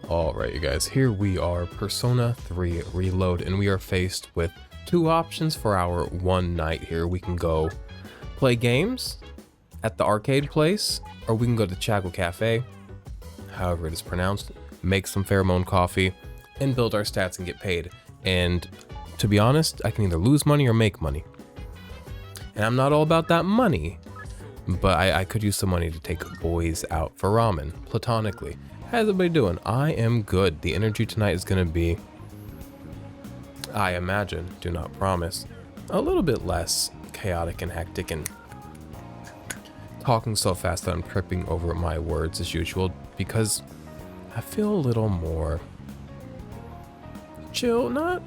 Alright, you guys, here we are, Persona 3 Reload, and we are faced with two options for our one night here. We can go play games at the arcade place, or we can go to Chago Cafe, however it is pronounced, make some pheromone coffee, and build our stats and get paid. And to be honest, I can either lose money or make money. And I'm not all about that money, but I could use some money to take boys out for ramen, platonically. How's everybody doing? I am good. The energy tonight is going to be, I imagine, do not promise, a little bit less chaotic and hectic and talking so fast that I'm tripping over my words as usual, because I feel a little more chill, not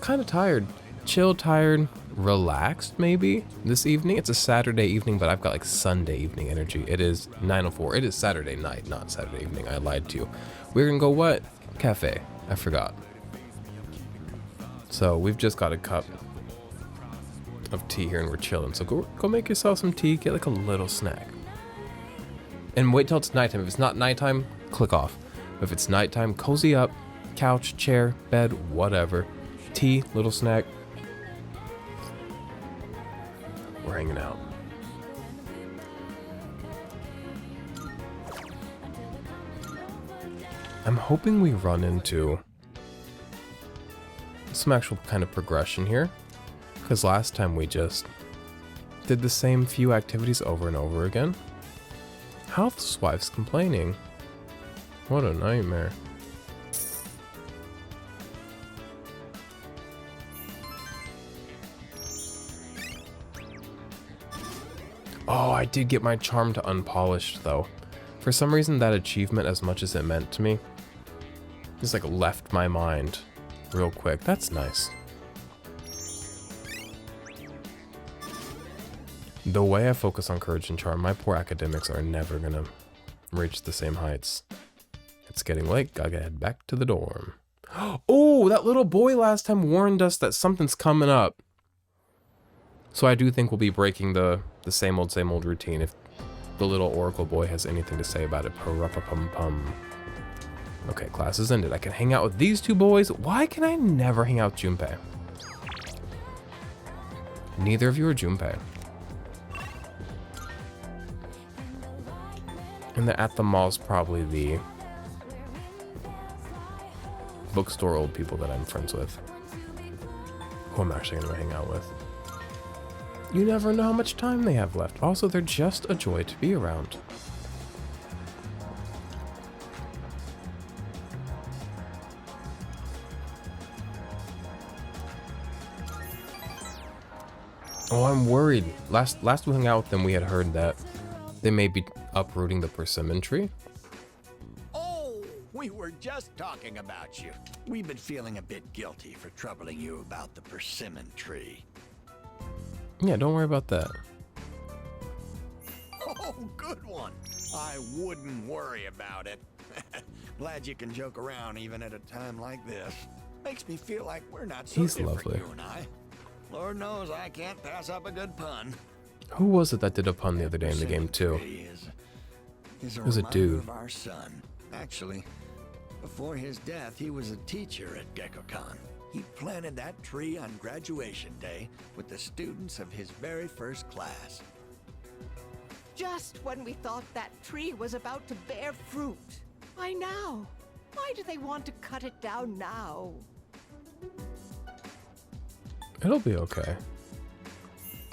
kind of tired, chill, tired, relaxed maybe this evening. It's a Saturday evening, but I've got like Sunday evening energy. It is 9:04. It is Saturday night, not Saturday evening. I lied to you. We're gonna go what? Cafe. I forgot. So we've just got a cup of tea here and we're chilling. So go make yourself some tea, get like a little snack. And wait till it's nighttime. If it's not nighttime, click off. But if it's nighttime, cozy up, couch, chair, bed, whatever. Tea, little snack. We're hanging out. I'm hoping we run into some actual kind of progression here, because last time we just did the same few activities over and over again. Housewife's complaining. What a nightmare. Oh, I did get my charm to unpolished though. For some reason that achievement, as much as it meant to me, just like left my mind real quick. That's nice. The way I focus on courage and charm, my poor academics are never gonna reach the same heights. It's getting late, gotta head back to the dorm. Oh, that little boy last time warned us that something's coming up. So I do think we'll be breaking the same old routine if the little oracle boy has anything to say about it. Pum-pum-pum. Okay, class is ended. I can hang out with these two boys. Why can I never hang out with Junpei? Neither of you are Junpei. And at the mall's probably the bookstore old people that I'm friends with, who I'm actually gonna hang out with. You never know how much time they have left. Also, they're just a joy to be around. Oh, I'm worried. Last we hung out with them, we had heard that they may be uprooting the persimmon tree. Oh, we were just talking about you. We've been feeling a bit guilty for troubling you about the persimmon tree. Yeah, don't worry about that. Oh, good one. I wouldn't worry about it. Glad you can joke around even at a time like this. Makes me feel like we're not so different, lovely. you and I. Lord knows I can't pass up a good pun. Who was it that did a pun the other day in the game too? It was a dude. Of our son. Actually, before his death, he was a teacher at GeckoCon. He planted that tree on graduation day with the students of his very first class. Just when we thought that tree was about to bear fruit. Why now? Why do they want to cut it down now? It'll be okay.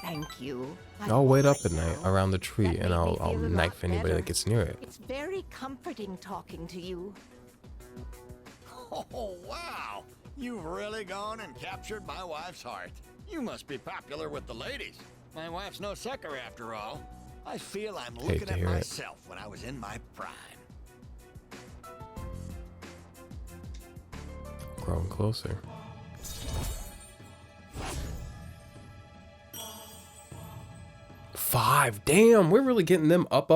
Thank you. I'll wait up at night around the tree and I'll knife anybody that gets near it. It's very comforting talking to you. Oh, wow! You've really gone and captured my wife's heart. You must be popular with the ladies. My wife's no sucker after all. I feel I'm looking at myself when I was in my prime. Growing closer. Five. Damn, we're really getting them up.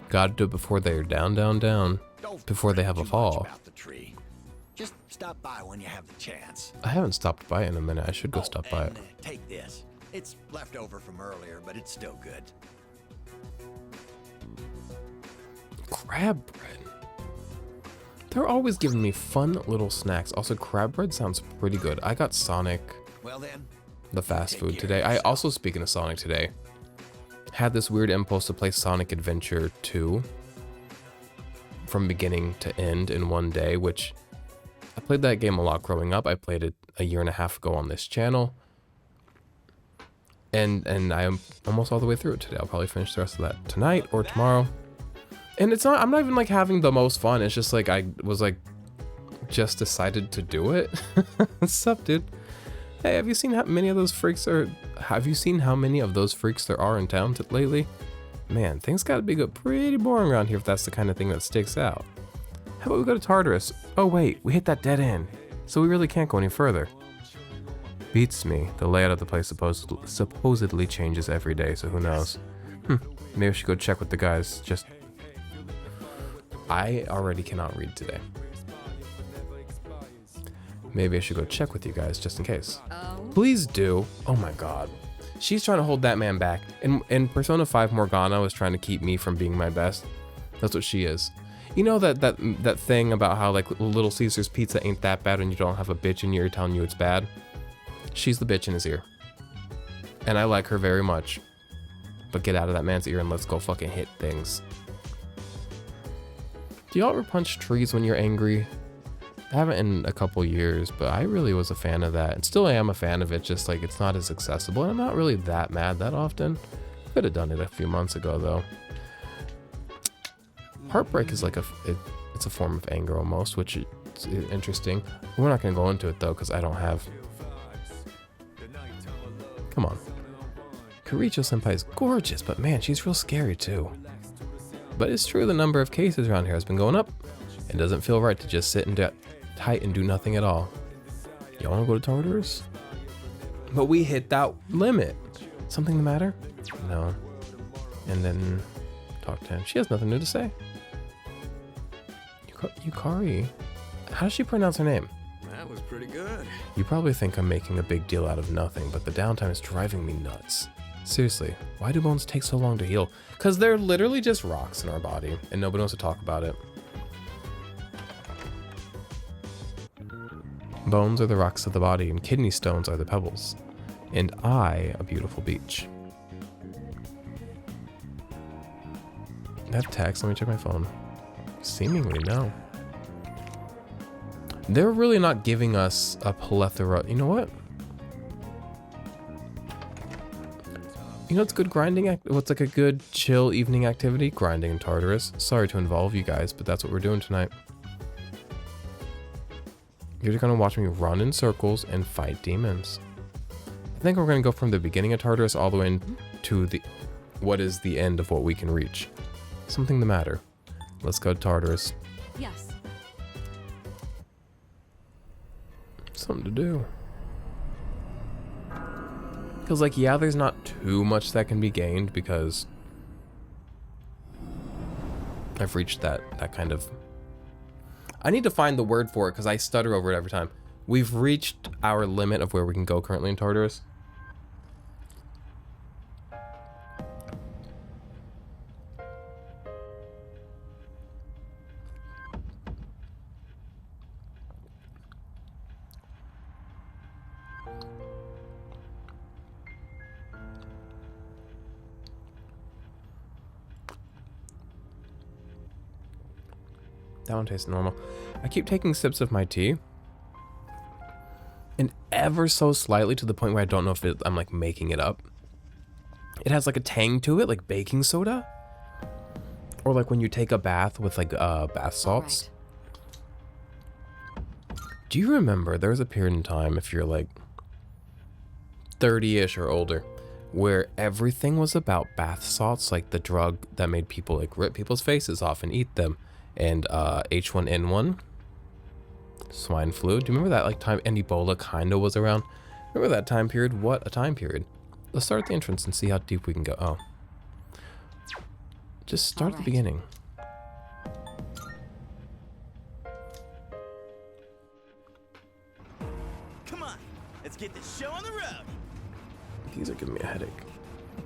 Gotta do it before they're down. Before they have a fall. About the tree. Just stop by when you have the chance. I haven't stopped by in a minute. I should go stop by it. Take this. It's leftover from earlier, but it's still good. Crab bread. They're always giving me fun little snacks. Also, crab bread sounds pretty good. I got Sonic, Well then, the fast food today. I also, speaking of Sonic today, had this weird impulse to play Sonic Adventure 2 from beginning to end in one day, which I played that game a lot growing up. I played it a year and a half ago on this channel. And I'm almost all the way through it today. I'll probably finish the rest of that tonight or tomorrow. And it's not, I'm not even like having the most fun. It's just like I was like just decided to do it. What's up, dude? Hey, have you seen how many of those freaks there are in town lately? Man, things gotta be pretty boring around here if that's the kind of thing that sticks out. How about we go to Tartarus? Oh wait, we hit that dead end, so we really can't go any further. Beats me. The layout of the place supposedly changes every day, so who knows? Maybe I should go check with the guys. I already cannot read today. Maybe I should go check with you guys just in case. Please do. Oh my god. She's trying to hold that man back. In Persona 5, Morgana was trying to keep me from being my best. That's what she is. You know that thing about how like Little Caesar's pizza ain't that bad when you don't have a bitch in your ear telling you it's bad? She's the bitch in his ear. And I like her very much. But get out of that man's ear and let's go fucking hit things. Do y'all ever punch trees when you're angry? I haven't in a couple years, but I really was a fan of that. And still am a fan of it, just like it's not as accessible. And I'm not really that mad that often. Could have done it a few months ago though. Heartbreak is like it's a form of anger almost, which is interesting. We're not gonna go into it though, because I don't have. Come on. Karicho Senpai is gorgeous, but man, she's real scary too. But it's true the number of cases around here has been going up. It doesn't feel right to just sit and tight and do nothing at all. Y'all wanna go to Tartarus? But we hit that limit. Something the matter? No. And then talk to him. She has nothing new to say. Yukari? How does she pronounce her name? that was pretty good. You probably think I'm making a big deal out of nothing, but the downtime is driving me nuts. Seriously, why do bones take so long to heal? Because they're literally just rocks in our body, and nobody wants to talk about it. Bones are the rocks of the body, and kidney stones are the pebbles. And I, a beautiful beach. I have text, let me check my phone. Seemingly, no. They're really not giving us a plethora. You know what? You know what's good grinding? What's like a good chill evening activity? Grinding in Tartarus. Sorry to involve you guys, but that's what we're doing tonight. You're just gonna watch me run in circles and fight demons. I think we're gonna go from the beginning of Tartarus all the way into what is the end of what we can reach. Something the matter. Let's go to Tartarus. Yes. Something to do. Because like, yeah, there's not too much that can be gained because I've reached that kind of... I need to find the word for it because I stutter over it every time. We've reached our limit of where we can go currently in Tartarus. That one tastes normal. I keep taking sips of my tea, and ever so slightly to the point where I don't know if I'm like making it up. It has like a tang to it, like baking soda, or like when you take a bath with like bath salts. Right. Do you remember there was a period in time, if you're like 30-ish or older, where everything was about bath salts, like the drug that made people like rip people's faces off and eat them? And H1N1, swine flu. Do you remember that like time? And Ebola kind of was around. Remember that time period? What a time period. Let's start at the entrance and see how deep we can go. Oh, just start at the beginning. Come on, let's get this show on the road. These are giving me a headache.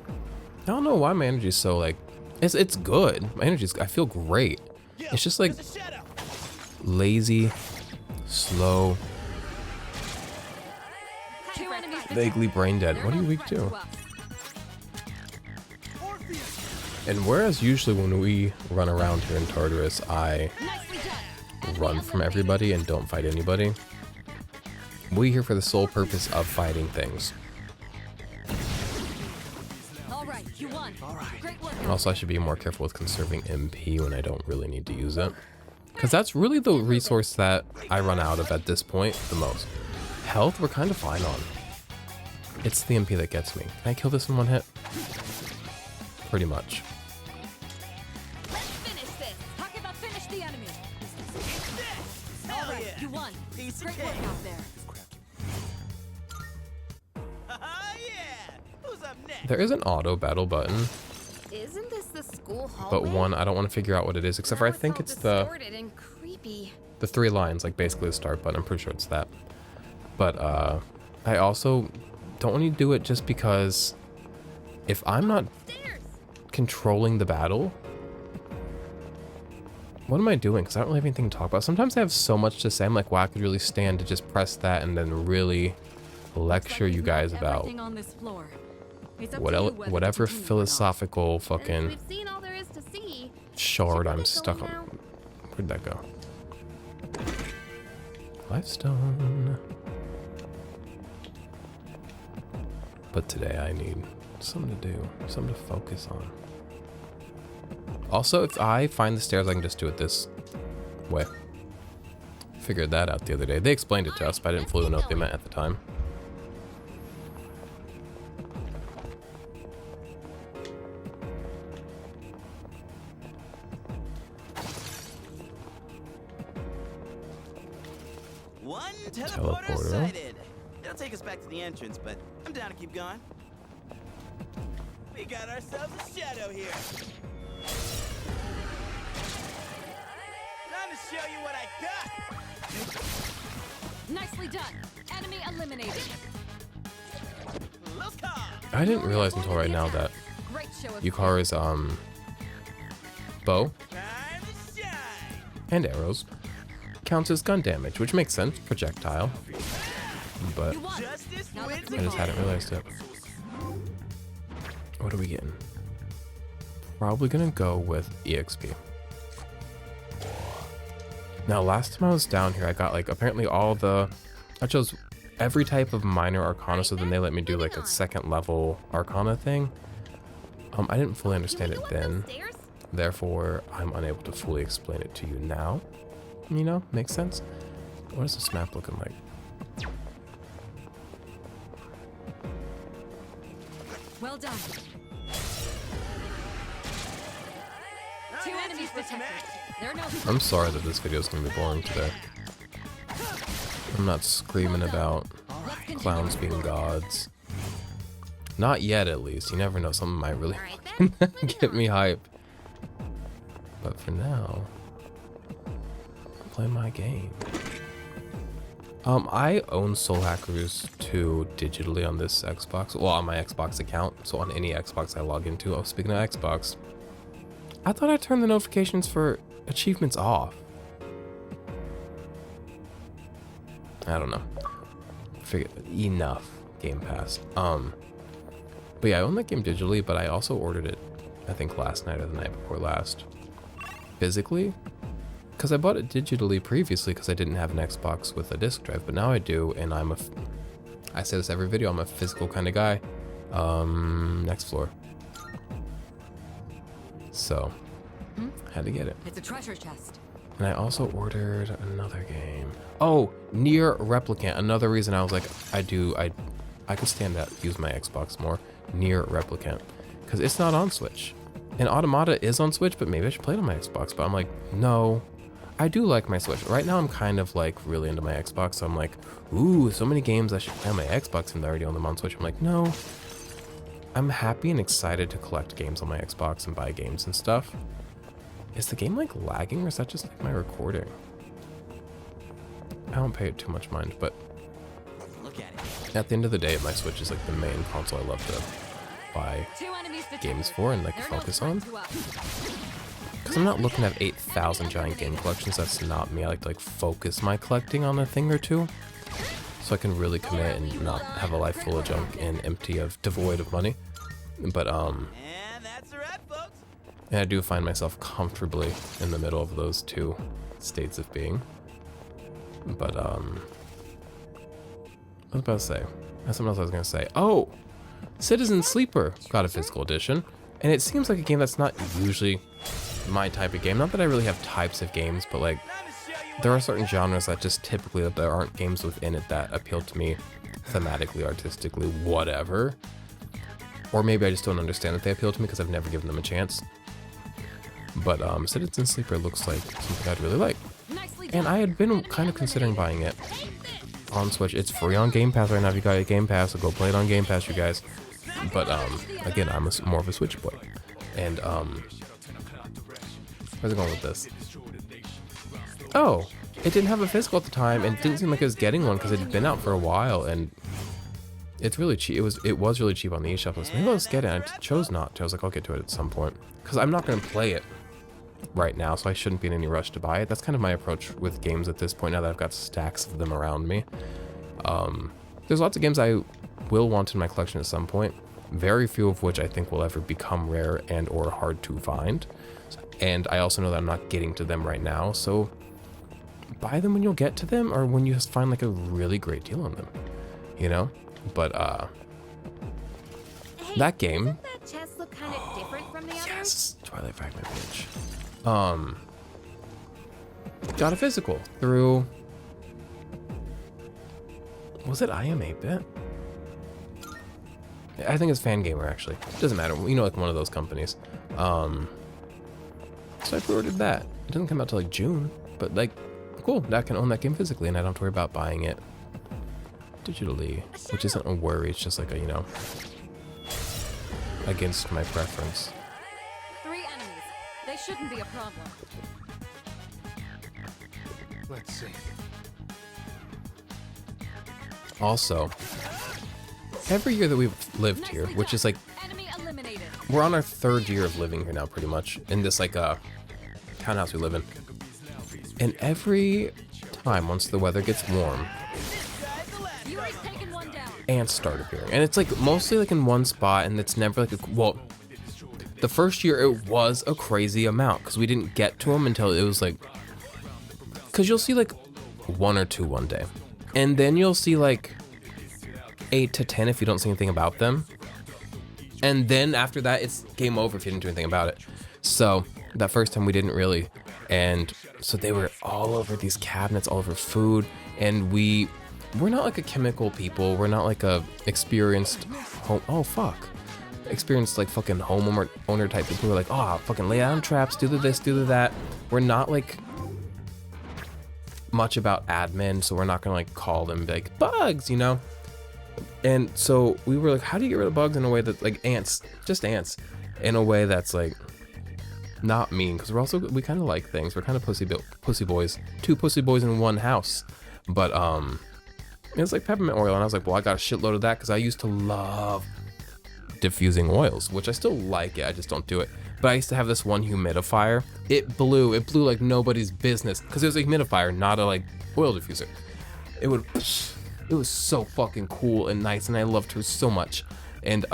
I don't know why my energy's so like, it's good. My energy's, I feel great. It's just like lazy, slow, vaguely brain dead. What are you weak to? And whereas usually when we run around here in Tartarus, I run from everybody and don't fight anybody, we're here for the sole purpose of fighting things. And also, I should be more careful with conserving MP when I don't really need to use it, because that's really the resource that I run out of at this point the most. Health, we're kind of fine on. It's the MP that gets me. Can I kill this in one hit? Pretty much. Let's finish this. Talk about finish the enemy. Hell All right, yeah. you won. Piece of Great cake. work out there. Yeah. Who's up next? There is an auto battle button, Isn't this the school hallway? but one, I don't want to figure out what it is, except for I think it's the and creepy. 3 lines, like basically the start button. I'm pretty sure it's that. But I also don't want to do it just because if I'm not controlling the battle, what am I doing? Because I don't really have anything to talk about. Sometimes I have so much to say. I'm like, wow, I could really stand to just press that and then really lecture you guys about whatever philosophical fucking shard I'm stuck on. Where'd that go? Lifestone. But today I need something to do, something to focus on. Also, if I find the stairs, I can just do it this way. Figured that out the other day. They explained it to us, but I didn't fully know what they meant at the time. One teleporter Teleporter. sighted. It'll take us back to the entrance, but I'm down to keep going. We got ourselves a shadow here. Time to show you what I got. Nicely done. Enemy eliminated. Let's go. I didn't realize until right now that Great show of Yukara's bow Time to shine. and arrows counts as gun damage, which makes sense, projectile. But You won. Justice Now let's wins I just again. hadn't realized it. What are we getting? Probably gonna go with EXP. Now, last time I was down here, I got like apparently I chose every type of minor arcana, so then they let me do like a second level arcana thing. I didn't fully understand it then, therefore I'm unable to fully explain it to you now. You know, makes sense. What is this map looking like? Well done. Two enemies detected. There are no. I'm sorry that this video is going to be boring today. I'm not screaming about clowns being gods. Not yet, at least. You never know, something might really get me hype. But for now, I'll play my game. I own Soul Hackers 2 digitally on this Xbox. Well, on my Xbox account. So on any Xbox I log into. Oh, speaking of Xbox, I thought I turned the notifications for achievements off. I don't know. Figure enough Game Pass. But yeah, I own that game digitally, but I also ordered it, I think last night or the night before last, physically, because I bought it digitally previously because I didn't have an Xbox with a disc drive, but now I do, and I say this every video, I'm a physical kind of guy. Next floor. So, had to get it. It's a treasure chest. And I also ordered another game. Oh, Nier Replicant. Another reason I was like, I could stand to use my Xbox more. Nier Replicant. Because it's not on Switch. And Automata is on Switch, but maybe I should play it on my Xbox. But I'm like, no. I do like my Switch. Right now I'm kind of like really into my Xbox. So I'm like, ooh, so many games I should play on my Xbox and I already own them on Switch. I'm like, no. I'm happy and excited to collect games on my Xbox and buy games and stuff. Is the game like lagging or is that just like my recording? I don't pay it too much mind, but Look at it. at the end of the day, my Switch is like the main console I love to buy Two enemies detected. games for and like There are no focus on. threats to us. because I'm not looking at 8,000 giant game collections. That's not me. I like to like focus my collecting on a thing or two, so I can really commit and not have a life full of junk and empty of devoid of money. But And that's a wrap, folks. and I do find myself comfortably in the middle of those two states of being. But what was I about to say? That's something else I was gonna say. Oh, Citizen Sleeper got a physical edition, and it seems like a game that's not usually my type of game. Not that I really have types of games, but like there are certain genres that just typically that there aren't games within it that appeal to me thematically, artistically, whatever. Or maybe I just don't understand that they appeal to me because I've never given them a chance. But Citizen Sleeper looks like something I'd really like. And I had been kind of considering buying it on Switch. It's free on Game Pass right now. If you got a Game Pass, so go play it on Game Pass, you guys. But again, I'm more of a Switch boy. And where's it going with this? Oh, it didn't have a physical at the time, and it didn't seem like it was getting one because it had been out for a while, and it's really cheap. It was really cheap on the eShop. So maybe I'll just get it. I chose not to. I was like, I'll get to it at some point because I'm not going to play it right now, so I shouldn't be in any rush to buy it. That's kind of my approach with games at this point. Now that I've got stacks of them around me, there's lots of games I will want in my collection at some point. Very few of which I think will ever become rare and or hard to find. And I also know that I'm not getting to them right now, so buy them when you'll get to them or when you just find like a really great deal on them, you know? But that game. Doesn't that chest look kind of different from the others? Yes, Twilight Fragment bitch. Got a physical through. Was it I Am 8-Bit? I think it's Fangamer actually. Doesn't matter. You know, like one of those companies. So I pre-ordered that. It doesn't come out till like June, but like, cool. That I can own that game physically, and I don't have to worry about buying it digitally, which isn't a worry. It's just like a, you know, against my preference. 3 enemies. They shouldn't be a problem. Let's see. Also, every year that we've lived here, which is like, Enemy eliminated. we're on our 3rd year of living here now, pretty much, in this like townhouse we live in. And every time, once the weather gets warm, Yuri's taken one down. ants start appearing. And it's like mostly like in one spot, and it's never like a, well, the first year it was a crazy amount because we didn't get to them until it was like, because you'll see like 1 or 2 one day, and then you'll see like 8 to 10 if you don't see anything about them, and then after that it's game over if you didn't do anything about it. So that first time we didn't really, and so they were all over these cabinets, all over food, and we're not like a chemical people. We're not like a experienced home. Oh fuck, experienced like fucking homeowner type people who are like, oh fucking lay down traps, do the this, do the that. We're not like much about admin, so we're not gonna like call them like bugs, you know. And so we were like, how do you get rid of bugs in a way that like ants, just ants, in a way that's like not mean, because we kind of like things. We're kind of pussy boys, 2 pussy boys in one house. But it was like peppermint oil, and I was like, well, I got a shitload of that because I used to love diffusing oils, which I still like it. I just don't do it. But I used to have this one humidifier. It blew like nobody's business because it was a humidifier, not a like oil diffuser. It was so fucking cool and nice, and I loved it so much. And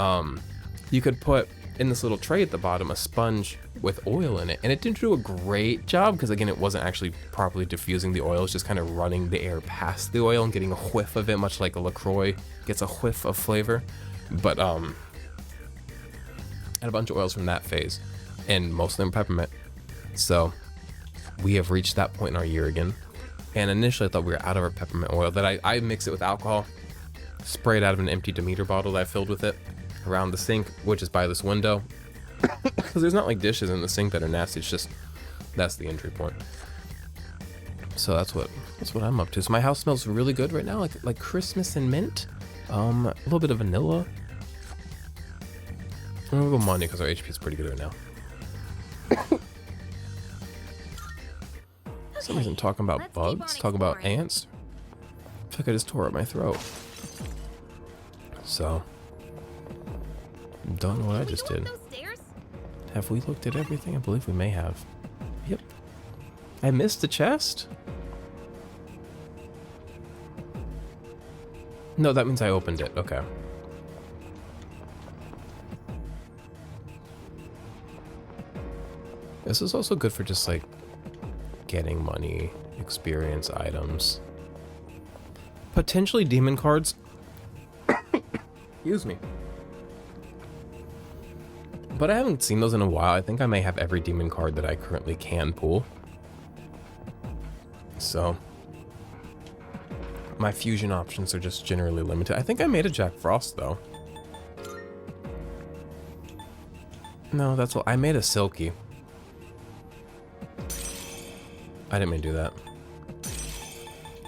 you could put in this little tray at the bottom a sponge with oil in it, and it didn't do a great job because again, it wasn't actually properly diffusing the oil. It was just kind of running the air past the oil and getting a whiff of it, much like a LaCroix gets a whiff of flavor. But I had a bunch of oils from that phase, and most of them peppermint. So we have reached that point in our year again. And initially I thought we were out of our peppermint oil, that I mix it with alcohol, spray it out of an empty Demeter bottle that I filled with it around the sink, which is by this window. Because there's not like dishes in the sink that are nasty. It's just, that's the entry point. So that's what I'm up to. So my house smells really good right now, like Christmas and mint. A little bit of vanilla. I'm gonna go money because our HP is pretty good right now. Somebody's isn't talking about bugs, talking about ants. I feel like I just tore up my throat. So, don't know what I just did. Have we looked at everything? I believe we may have. I missed the chest? No, that means I opened it. Okay. This is also good for just like getting money, experience items. Potentially demon cards. Excuse me. But I haven't seen those in a while. I think I may have every demon card that I currently can pull. So my fusion options are just generally limited. I think I made a Jack Frost though. No, that's all. I made a Silky. I didn't mean to do that.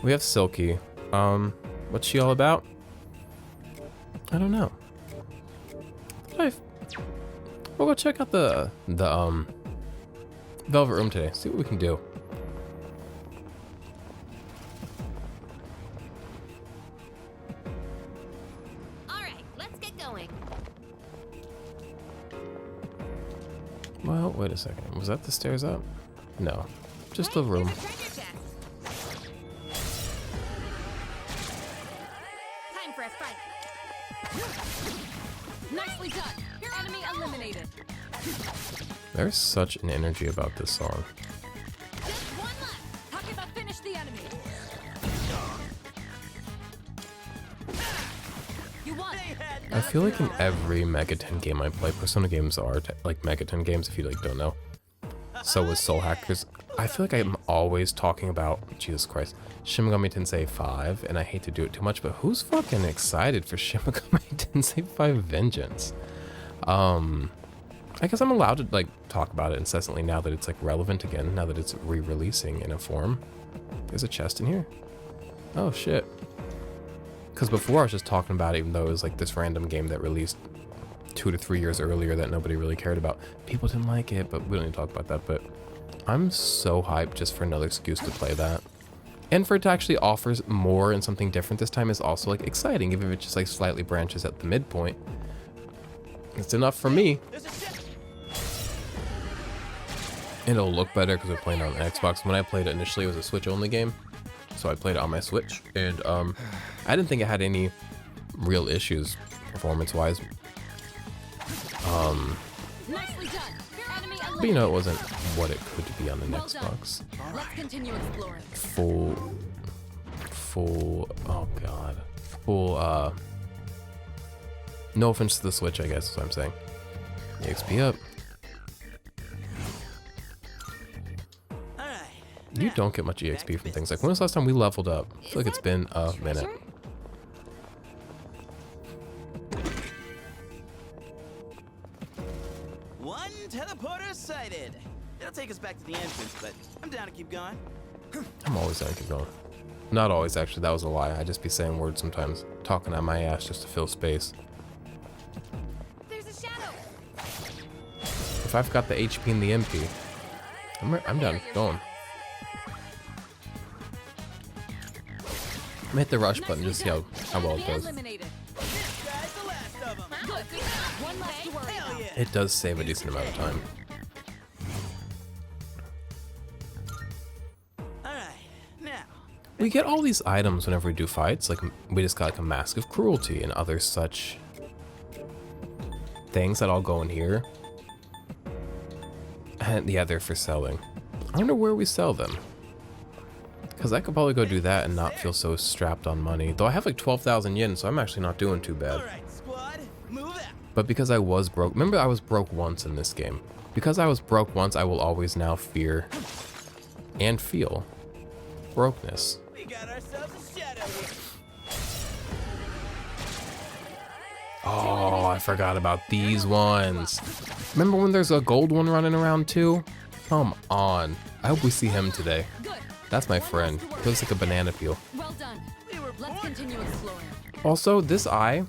We have Silky. What's she all about? I don't know. We'll go check out the Velvet Room today. See what we can do. All right, let's get going. Well, wait a second. Was that the stairs up? No, just the room. There's a treasure chest. Time for a fight. Nicely done. Your enemy eliminated. There's such an energy about this song. Just one left. Talking about finish the enemy. You won. I feel like in every Megaton game I play, Persona games are like Megaton games if you like don't know. So with Soul Hackers, I feel like I'm always talking about, Jesus Christ, Shin Megami Tensei 5, and I hate to do it too much, but who's fucking excited for Shin Megami Tensei 5 Vengeance? I guess I'm allowed to like talk about it incessantly now that it's like relevant again, now that it's re-releasing in a form. There's a chest in here. Oh shit. Because before I was just talking about it, even though it was like this random game that released 2 to 3 years earlier that nobody really cared about. People didn't like it, but we don't need to talk about that. But I'm so hyped just for another excuse to play that. And for it to actually offer more and something different this time is also like exciting, even if it just like slightly branches at the midpoint. It's enough for me. And it'll look better because we're playing on Xbox. When I played it initially, it was a Switch only game. So I played it on my Switch. And I didn't think it had any real issues performance wise. Nicely done. Your enemy But you know, it wasn't what it could be on the Well Xbox. done. Let's continue exploring. Full, oh god. Full, no offense to the Switch, I guess is what I'm saying. EXP up. You don't get much EXP from things like, when was the last time we leveled up? I feel like it's been a minute. One teleporter sighted. It'll take us back to the entrance, but I'm down to keep going. I'm always down to keep going. Not always, actually. That was a lie. I just be saying words sometimes. Talking out my ass just to fill space. There's a shadow. If I've got the HP and the MP, I'm down to keep going. I'm gonna hit the rush button just to see how well it goes. Eliminated. This guy's the last of them. Good. One left to worry Hell about. yeah. It does save a decent amount of time. Alright, now. We get all these items whenever we do fights. Like, we just got like a Mask of Cruelty and other such things that all go in here. And yeah, they're for selling. I wonder where we sell them. Because I could probably go do that and not feel so strapped on money. Though I have like 12,000 yen, so I'm actually not doing too bad. Alright, squad, move out. But because I was broke, remember I was broke once in this game. Because I was broke once, I will always now fear and feel brokenness. We got ourselves a shadow here. Oh, I forgot about these ones. Remember when there's a gold one running around too? Come on. I hope we see him today. Good. That's my friend. He looks like a banana peel. Well done. We were Let's born continue exploring. Also, this eye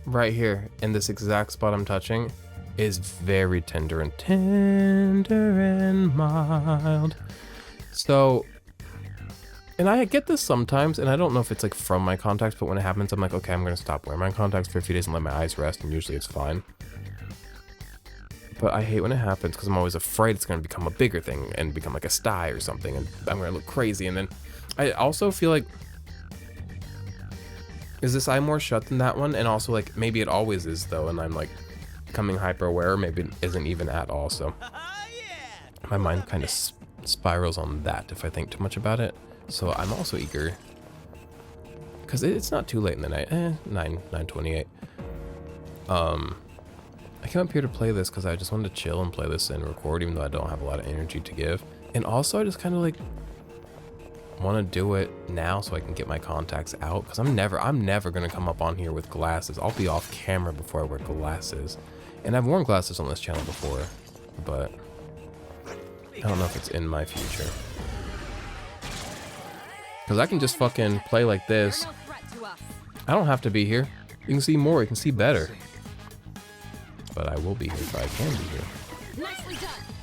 right here in this exact spot I'm touching is very tender and mild. So, and I get this sometimes, and I don't know if it's like from my contacts, but when it happens, I'm like, okay, I'm gonna stop wearing my contacts for a few days and let my eyes rest, and usually it's fine. But I hate when it happens because I'm always afraid it's going to become a bigger thing and become like a sty or something, and I'm going to look crazy. And then I also feel like, is this eye more shut than that one? And also, like, maybe it always is though, and I'm like becoming hyper aware, maybe it isn't even at all. So my mind kind of spirals on that if I think too much about it. So I'm also eager because it's not too late in the night. 9:28. I came up here to play this because I just wanted to chill and play this and record, even though I don't have a lot of energy to give. And also I just kind of like want to do it now so I can get my contacts out, because I'm never gonna come up on here with glasses. I'll be off camera before I wear glasses, and I've worn glasses on this channel before, but I don't know if it's in my future, because I can just fucking play like this. I don't have to be here. You can see more, you can see better, but I will be here if I can be here,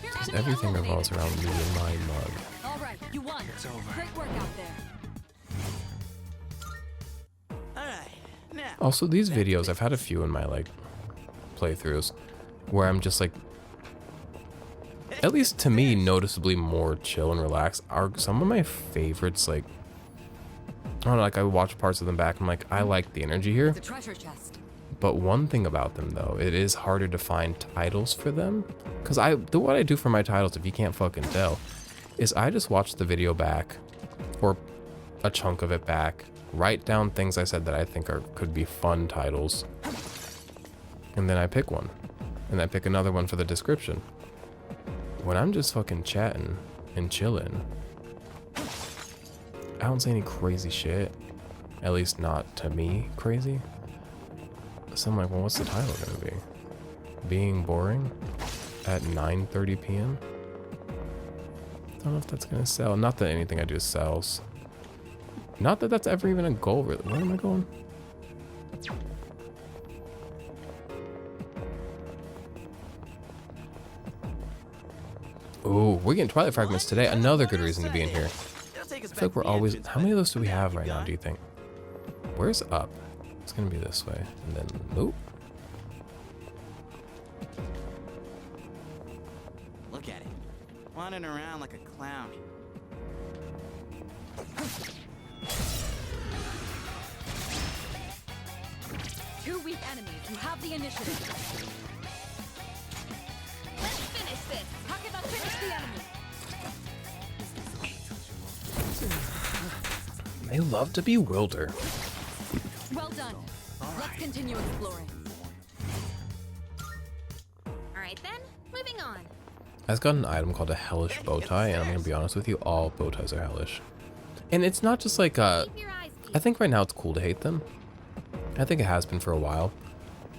because everything revolves around me and my mug. Alright, you won. It's over. Great work out there. Alright, now. Also, these videos, I've had a few in my like playthroughs where I'm just like, at least to me, noticeably more chill and relaxed. Are some of my favorites. Like, I don't know, like I watch parts of them back, I'm like, I like the energy here. The treasure chest. But one thing about them though, it is harder to find titles for them, because what I do for my titles, if you can't fucking tell, is I just watch the video back, or a chunk of it back, write down things I said that I think could be fun titles, and then I pick one, and I pick another one for the description. When I'm just fucking chatting and chilling, I don't say any crazy shit, at least not to me crazy. So I'm like, well, what's the title gonna be? Being boring at 9:30 p.m.? I don't know if that's gonna sell. Not that anything I do sells. Not that that's ever even a goal, really. Where am I going? Ooh, we're getting Twilight Fragments today. Another good reason to be in here. I feel like we're always... How many of those do we have right now, do you think? Where's up? It's gonna be this way. And then... Oop. Look at it. Wandering around like a clown. Two weak enemies. You have the initiative. Let's finish this. Talk about finish the enemy. They love to bewilder. Well done. Let's continue exploring. Alright then, moving on. I just got an item called a hellish bow tie, and I'm gonna be honest with you, all bow ties are hellish. And it's not just like Keep your eyes peeled. I think right now it's cool to hate them. I think it has been for a while.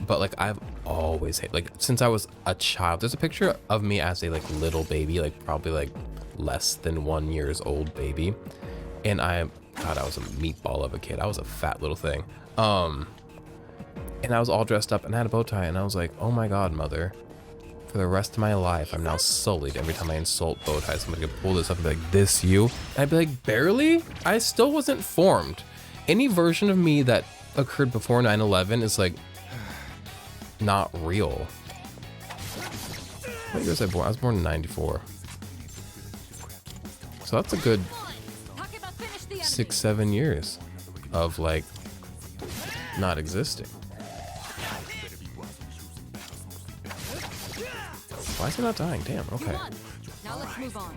But like I've always hated, like since I was a child. There's a picture of me as a like little baby, like probably like less than 1 year old baby. And God, I was a meatball of a kid. I was a fat little thing. And I was all dressed up and I had a bow tie, and I was like, oh my God, mother. For the rest of my life, I'm now sullied every time I insult bow ties. Somebody could pull this up and be like, this you? And I'd be like, barely? I still wasn't formed. Any version of me that occurred before 9/11 is like, not real. What year was I born? I was born in 94. So that's a good Talk about finish the enemy. 6-7 years of like not existing. Why is it not dying? Damn, You okay. won. Now let's move on.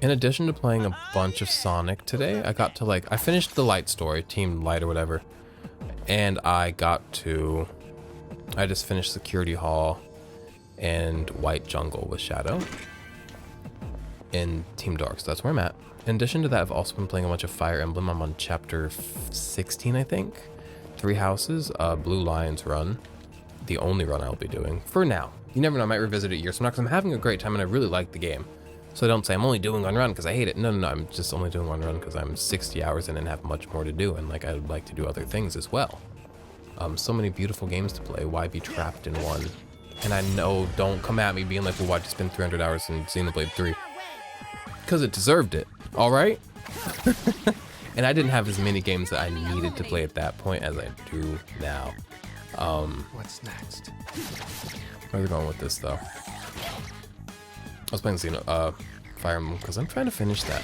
In addition to playing a bunch of Sonic today, I got to like, I finished the Light story, Team Light or whatever, and I just finished Security Hall and White Jungle with Shadow in Team Dark, so that's where I'm at. In addition to that, I've also been playing a bunch of Fire Emblem. I'm on chapter 16, I think. 3 houses, Blue Lion's run. The only run I'll be doing for now. You never know, I might revisit it a year from now, because I'm having a great time and I really like the game. So don't say I'm only doing one run because I hate it. No, I'm just only doing one run because I'm 60 hours in and have much more to do, and like I'd like to do other things as well. So many beautiful games to play. Why be trapped in one? And I know, don't come at me being like, well, why'd you spend 300 hours in Xenoblade 3? Because it deserved it, all right? And I didn't have as many games that I needed to play at that point as I do now. What's next? Where are we going with this though? I was playing Fire Emblem because I'm trying to finish that.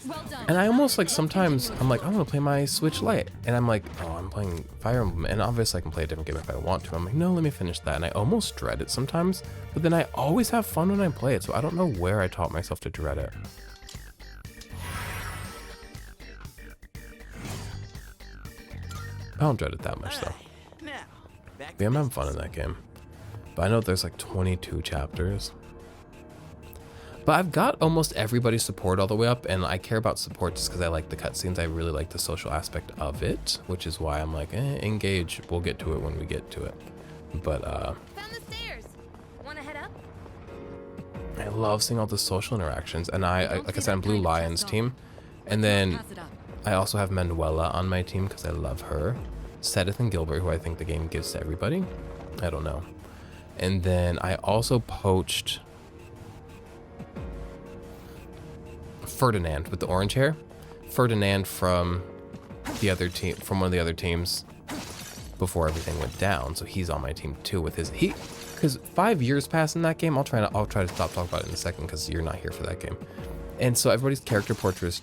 Well done. And I almost like sometimes I'm like, I want to play my Switch Lite, and I'm like, oh, I'm playing Fire Emblem, and obviously I can play a different game if I want to. I'm like, no, let me finish that, and I almost dread it sometimes, but then I always have fun when I play it, so I don't know where I taught myself to dread it. I don't dread it that much though. Now, back Yeah, to I'm having fun in that game, but I know there's like 22 chapters. But I've got almost everybody's support all the way up, and I care about support just because I like the cutscenes. I really like the social aspect of it, which is why I'm like, engage. We'll get to it when we get to it. But Found the stairs. Wanna head up? I love seeing all the social interactions, and I like I said, I'm Blue Lion's team, and then Pass it up. I also have Manuela on my team because I love her. Sedith and Gilbert, who I think the game gives to everybody. I don't know. And then I also poached Ferdinand with the orange hair. Ferdinand from the other team, from one of the other teams before everything went down. So he's on my team too with his because 5 years passed in that game. I'll try to stop talking about it in a second because you're not here for that game. And so everybody's character portraits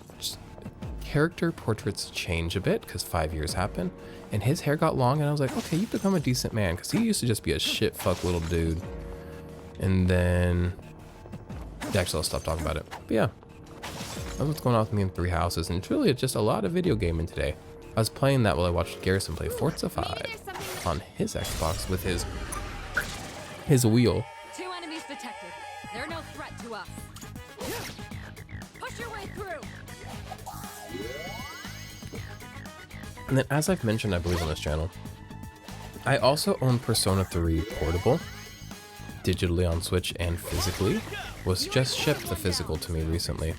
change a bit because 5 years happened, and his hair got long, and I was like, okay, you've become a decent man, because he used to just be a shit fuck little dude. And then actually I'll stop talking about it. But yeah, that's what's going on with me in 3 houses, and it's really just a lot of video gaming today. I was playing that while I watched Garrison play Forza 5 on his Xbox with his wheel. 2 enemies detected. They're no threat to us. Push your way through. And then, as I've mentioned, I believe on this channel, I also own Persona 3 Portable, digitally on Switch and physically. Was just shipped the physical to me recently.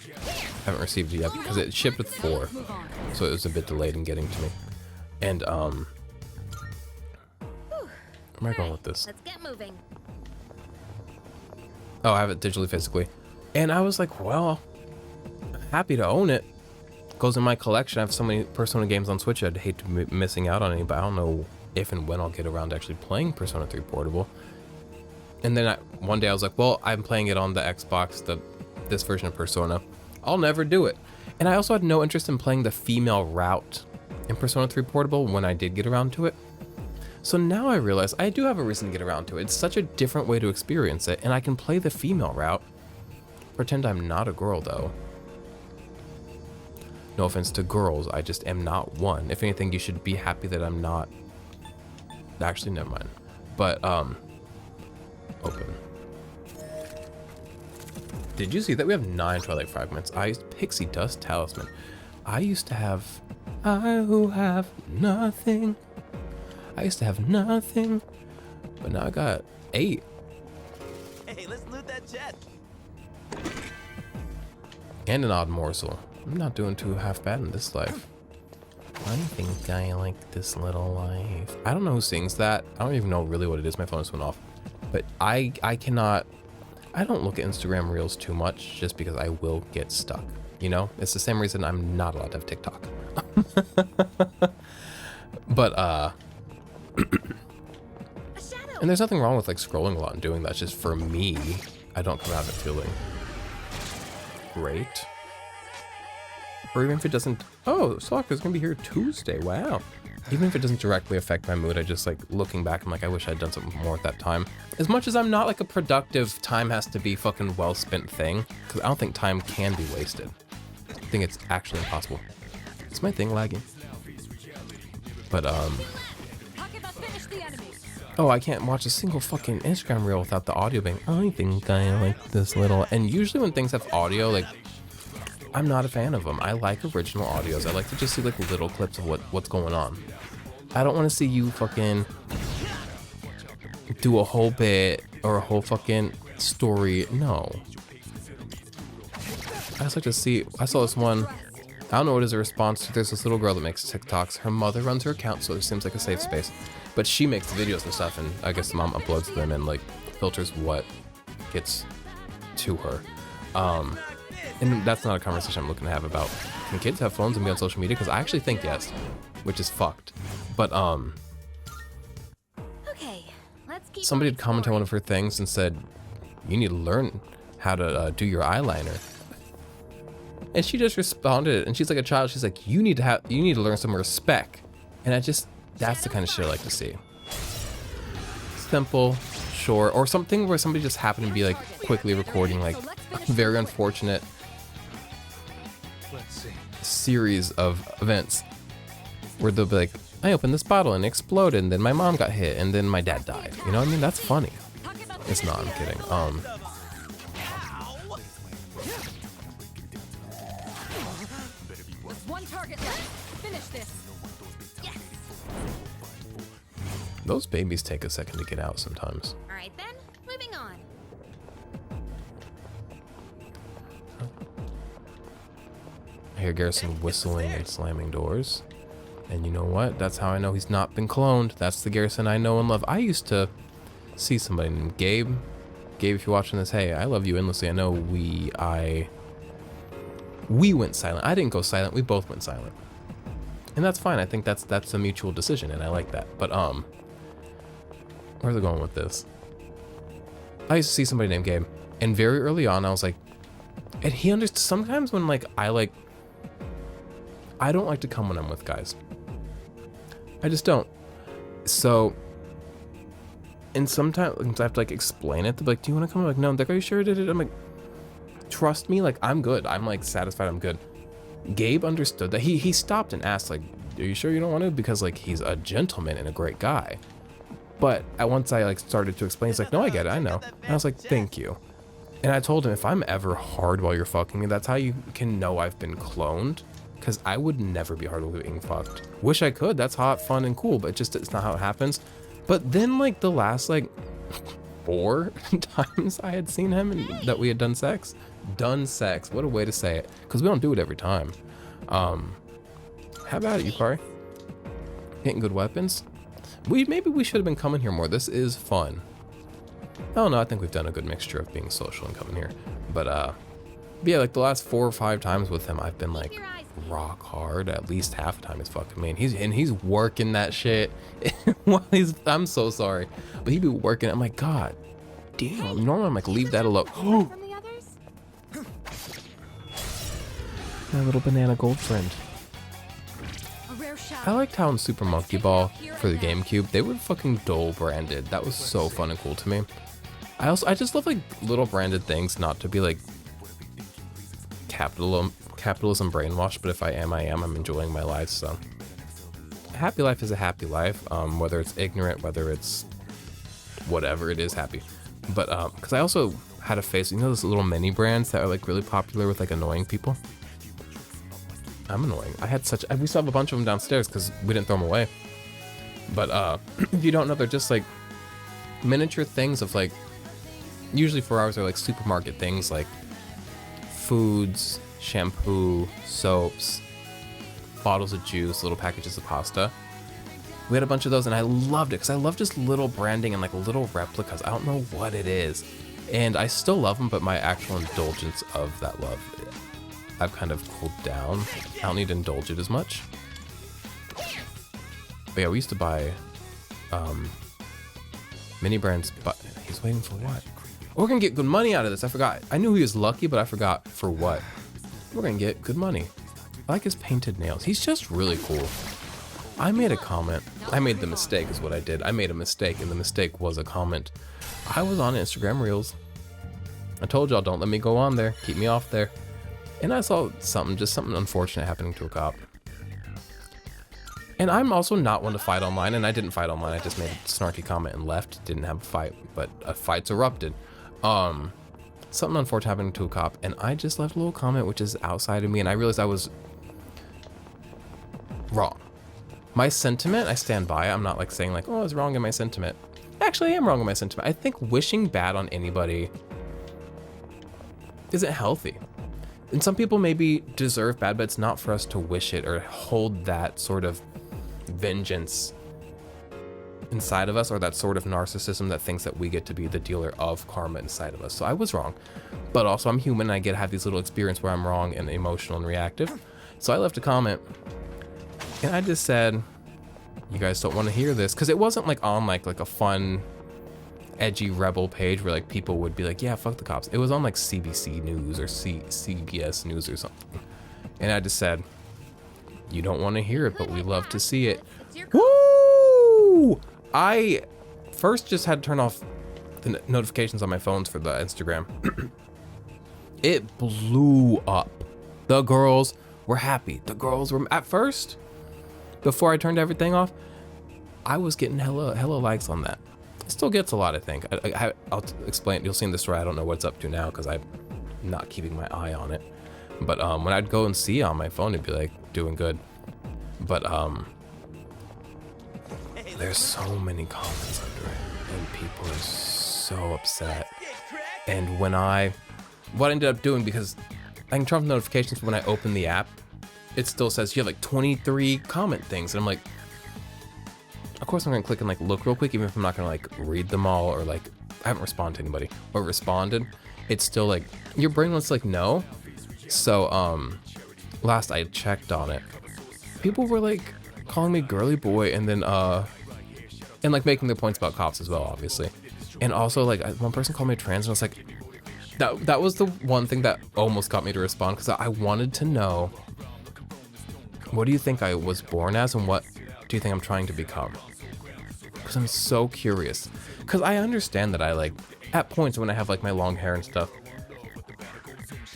Haven't received it yet because it shipped with 4, so it was a bit delayed in getting to me. And where am I going with this? Let's get moving. Oh, I have it digitally, physically, and I was like, well, happy to own it. Goes in my collection. I have so many Persona games on Switch. I'd hate to be missing out on any, but I don't know if and when I'll get around to actually playing Persona 3 Portable. And then one day I was like, well, I'm playing it on the Xbox, this version of Persona. I'll never do it. And I also had no interest in playing the female route in Persona 3 Portable when I did get around to it. So now I realize I do have a reason to get around to it. It's such a different way to experience it, and I can play the female route. Pretend I'm not a girl, though. No offense to girls, I just am not one. If anything, you should be happy that I'm not. Actually, never mind. But, open. Did you see that we have 9 Twilight Fragments? I used Pixie Dust Talisman. I used to have nothing. I used to have nothing, but now I got 8. Hey, let's loot that jet. And an odd morsel. I'm not doing too half bad in this life. I think I like this little life. I don't know who sings that. I don't even know really what it is. My phone just went off. But I cannot, I don't look at Instagram Reels too much just because I will get stuck. You know, it's the same reason I'm not allowed to have TikTok. But, and there's nothing wrong with like scrolling a lot and doing that. It's just for me, I don't come out of it feeling great. Or even if it doesn't, oh, Stalker's gonna be here Tuesday, wow. Even if it doesn't directly affect my mood, I just like looking back, I'm like, I wish I'd done something more at that time. As much as I'm not like a productive, time has to be fucking well spent thing, because I don't think time can be wasted. I think it's actually impossible. Is my thing lagging? But oh, I can't watch a single fucking Instagram reel without the audio being, I think I like this little, and usually when things have audio, like, I'm not a fan of them. I like original audios. I like to just see like little clips of what's going on. I don't want to see you fucking do a whole bit or a whole fucking story. No. I just like to see, I saw this one, I don't know what is a response to, there's this little girl that makes TikToks. Her mother runs her account, so it seems like a safe space. But she makes videos and stuff, and I guess the mom uploads them and like filters what gets to her. And that's not a conversation I'm looking to have about, can kids have phones and be on social media? Because I actually think yes, which is fucked. But somebody had commented on one of her things and said, you need to learn how to do your eyeliner. And she just responded, and she's like a child. She's like, you need to learn some respect. And that's the kind of shit I like to see. Simple, short, or something where somebody just happened to be like quickly recording like a very unfortunate series of events where they'll be like, I opened this bottle and it exploded, and then my mom got hit, and then my dad died. You know what I mean? That's funny. It's not, I'm kidding. One target left. Finish this. Yes. Those babies take a second to get out sometimes. All right then. Moving on. I hear Garrison whistling and slamming doors. And you know what? That's how I know he's not been cloned. That's the Garrison I know and love. I used to see somebody named Gabe. Gabe, if you're watching this, hey, I love you endlessly. I know we went silent. I didn't go silent. We both went silent. And that's fine. I think that's a mutual decision, and I like that. But where's it going with this? I used to see somebody named Gabe, and very early on, I was like, and he understood. Sometimes when I don't like to come when I'm with guys. I just don't. So, and sometimes I have to like explain it. To be like, do you want to come? I'm like, no. I'm like, are you sure I did it? I'm like, trust me. Like, I'm good. I'm like satisfied. I'm good. Gabe understood that. He stopped and asked, like, are you sure you don't want to? Because like he's a gentleman and a great guy. But once I like started to explain, he's like, no, I get it. I know. And I was like, thank you. And I told him, if I'm ever hard while you're fucking me, that's how you can know I've been cloned. Because I would never be hard while being fucked. Wish I could. That's hot, fun, and cool. But it's not how it happens. But then like the last like 4 times I had seen him and that we had done sex. What a way to say it. Because we don't do it every time. How about it, Yukari? Getting good weapons? Maybe we should have been coming here more. This is fun. I don't know. I think we've done a good mixture of being social and coming here. But yeah, like the last 4 or 5 times with him, I've been like rock hard. At least half the time he's fucking me, and he's working that shit. While I'm so sorry, but he'd be working. I'm like, God damn. Normally I'm like, leave that alone. My little banana gold friend. I liked how in Super Monkey Ball for the GameCube, they were fucking Dole branded. That was so fun and cool to me. I just love like little branded things, not to be like capitalism brainwashed, but if I am, I'm enjoying my life. So a happy life is a happy life, whether it's ignorant, whether it's whatever it is, happy. But because I also had a face, you know, those little mini brands that are like really popular with like annoying people. I'm annoying. We still have a bunch of them downstairs because we didn't throw them away. But if you don't know, they're just like miniature things of like, usually 4 hours are like supermarket things like foods, shampoo, soaps, bottles of juice, little packages of pasta. We had a bunch of those and I loved it because I love just little branding and like little replicas. I don't know what it is. And I still love them, but my actual indulgence of that love, I've kind of cooled down. I don't need to indulge it as much. But yeah, we used to buy mini brands, but he's waiting for what? We're gonna get good money out of this. I forgot. I knew he was lucky, but I forgot for what. We're gonna get good money. I like his painted nails. He's just really cool. I made a comment. I made the mistake is what I did. I made a mistake, and the mistake was a comment. I was on Instagram Reels. I told y'all, don't let me go on there. Keep me off there. And I saw something unfortunate happening to a cop. And I'm also not one to fight online, and I didn't fight online. I just made a snarky comment and left. Didn't have a fight, but a fight's erupted. Something unfortunate happened to a cop, and I just left a little comment which is outside of me, and I realized I was wrong. My sentiment, I stand by. I'm not like saying like, oh, I was wrong in my sentiment. Actually, I am wrong in my sentiment. I think wishing bad on anybody isn't healthy. And some people maybe deserve bad, but it's not for us to wish it or hold that sort of vengeance inside of us, or that sort of narcissism that thinks that we get to be the dealer of karma inside of us. So I was wrong, but also I'm human and I get to have these little experiences where I'm wrong and emotional and reactive. So I left a comment and I just said, you guys don't want to hear this, because it wasn't like on like a fun edgy rebel page where like people would be like, yeah, fuck the cops. It was on like CBC News or CBS News or something. And I just said, you don't want to hear it, but we love to see it. Woo! I first just had to turn off the notifications on my phones for the Instagram. It blew up. The girls were happy. The girls were, at first, before I turned everything off, I was getting hella likes on that. It still gets a lot, I think. I'll explain. You'll see in the story. I don't know what's up to now because I'm not keeping my eye on it. But when I'd go and see on my phone, it'd be like doing good. But there's so many comments under it, and people are so upset. And what I ended up doing, because I can turn off notifications, but when I open the app, it still says you have like 23 comment things, and I'm like, of course I'm gonna click and like look real quick, even if I'm not gonna like read them all, or like I haven't responded to anybody or responded. It's still like your brain wants to like no. So last I checked on it, people were like calling me girly boy, and then and like making their points about cops as well, obviously. And also like one person called me trans, and I was like, that was the one thing that almost got me to respond, because I wanted to know, what do you think I was born as, and what do you think I'm trying to become? Because I'm so curious. Because I understand that I like, at points when I have like my long hair and stuff,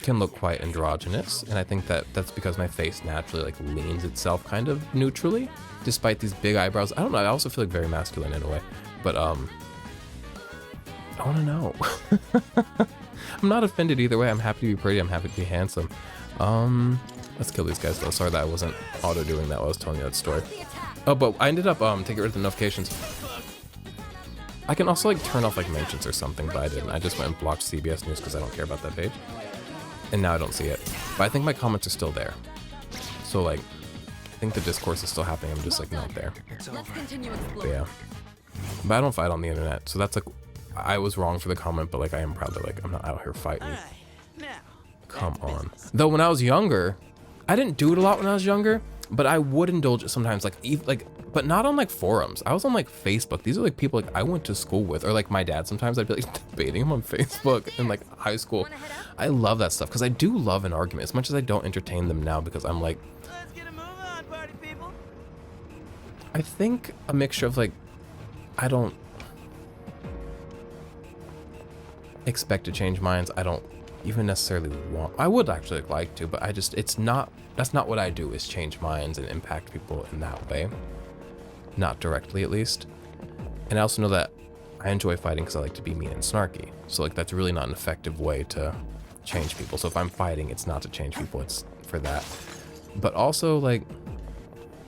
can look quite androgynous, and I think that that's because my face naturally like leans itself kind of neutrally, despite these big eyebrows. I don't know, I also feel like very masculine in a way, but I want to know. I'm not offended either way. I'm happy to be pretty, I'm happy to be handsome. Let's kill these guys though. Sorry that I wasn't auto doing that while I was telling you that story. Oh, but I ended up taking rid of the notifications. I can also like turn off like mentions or something, but I didn't. I just went and blocked CBS News because I don't care about that page. And now I don't see it. But I think my comments are still there. So like, I think the discourse is still happening. I'm just like not there. Let's continue But exploring. yeah. But I don't fight on the internet. So that's like, I was wrong for the comment, but like I am proud that like I'm not out here fighting. Alright, now. Come on. Though when I was younger, I didn't do it a lot when I was younger, but I would indulge it sometimes, but not on like forums. I was on like Facebook. These are like people like I went to school with, or like my dad. Sometimes I'd be like debating him on Facebook in like high school. I love that stuff because I do love an argument, as much as I don't entertain them now, because I'm like, Let's get a move on, party people. I think a mixture of like, I don't expect to change minds. I don't even necessarily want, I would actually like to, but I just, that's not what I do, is change minds and impact people in that way. Not directly, at least. And I also know that I enjoy fighting because I like to be mean and snarky. So like, that's really not an effective way to change people. So if I'm fighting, it's not to change people, it's for that. But also like,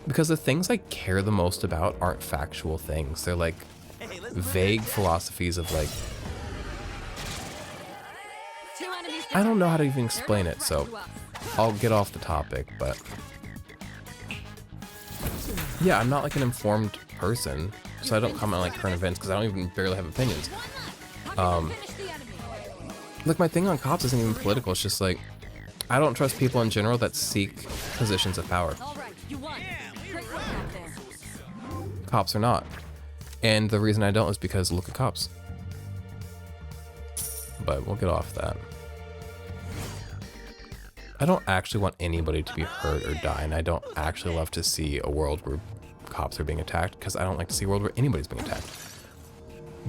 because the things I care the most about aren't factual things. They're like vague philosophies of like, I don't know how to even explain it, so I'll get off the topic, but yeah, I'm not like an informed person, so I don't comment on like current events because I don't even barely have opinions. Like my thing on cops isn't even political, it's just like, I don't trust people in general that seek positions of power. Cops are not. And the reason I don't is because look at cops. But we'll get off that. I don't actually want anybody to be hurt or die, and I don't actually love to see a world where cops are being attacked, because I don't like to see a world where anybody's being attacked.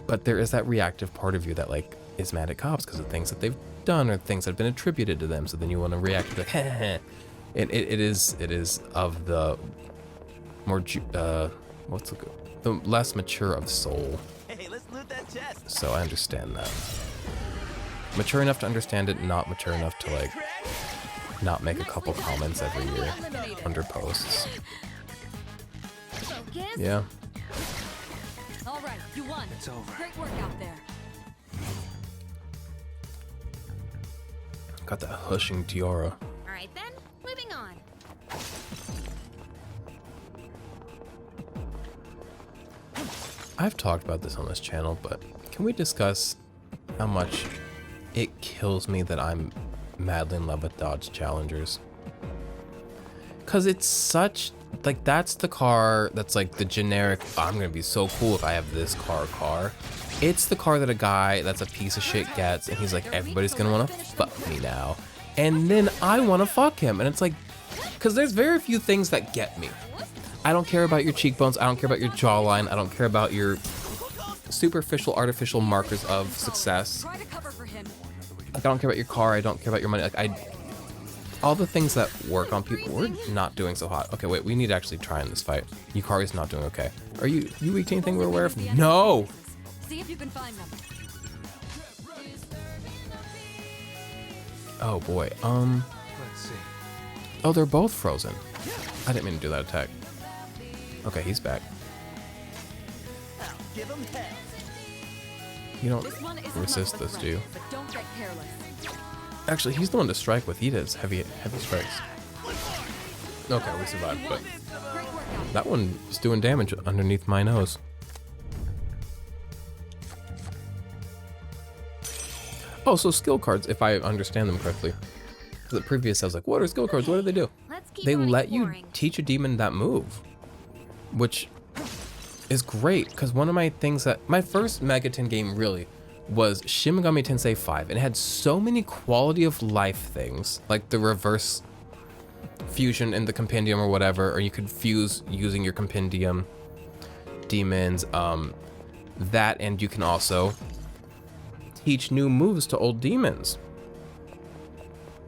But there is that reactive part of you that like is mad at cops because of things that they've done or things that have been attributed to them, so then you want to react like, heh. And it is of the more the less mature of soul. Hey, let's loot that chest. So I understand that. Mature enough to understand it, not mature enough to like not make a couple comments every year under posts. Yeah. All right, you won. It's over. Great work out there. Got that hushing tiara. All right then, moving on. I've talked about this on this channel, but can we discuss how much it kills me that I'm madly in love with Dodge Challengers? Because it's such, like, that's the car that's like the generic, I'm gonna be so cool if I have this car. It's the car that a guy that's a piece of shit gets, and he's like, everybody's gonna wanna fuck me now. And then I wanna fuck him. And it's like, because there's very few things that get me. I don't care about your cheekbones, I don't care about your jawline, I don't care about your superficial, artificial markers of success. Try to cover for him. Like, I don't care about your car, I don't care about your money. Like, all the things that work on people, we're not doing so hot. Okay, wait, we need to actually try in this fight. Yukari's not doing okay. Are you weak to anything we're aware of? No! See if you can find them. Oh boy, Let's see. oh, they're both frozen. I didn't mean to do that attack. Okay, he's back. I'll give him hell. You don't This one isn't resist much of a this, threat, do you? but don't get careless. Actually, he's the one to strike with. He does heavy strikes. Okay, we survived, but Great workout. that one is doing damage underneath my nose. Oh, so skill cards, if I understand them correctly. The previous, I was like, what are skill cards? What do they do? Let's keep They on let you exploring. teach a demon that move, which is great, because one of my things that, my first Megaton game really was Shin Megami Tensei 5, and it had so many quality of life things, like the reverse fusion in the compendium or whatever, or you could fuse using your compendium demons, that, and you can also teach new moves to old demons,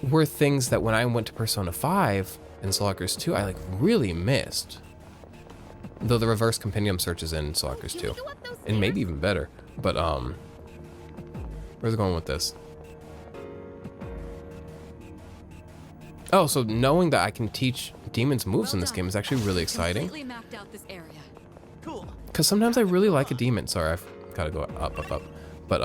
were things that when I went to Persona 5 and Soul Hackers 2, I like really missed. Though the reverse compendium search is in Soul Hackers 2, and maybe even better. But where's it going with this? Oh, so knowing that I can teach demons moves in this game is actually really exciting. Completely mapped out this area. Cool. Because sometimes I really like a demon. Sorry, I've got to go up. But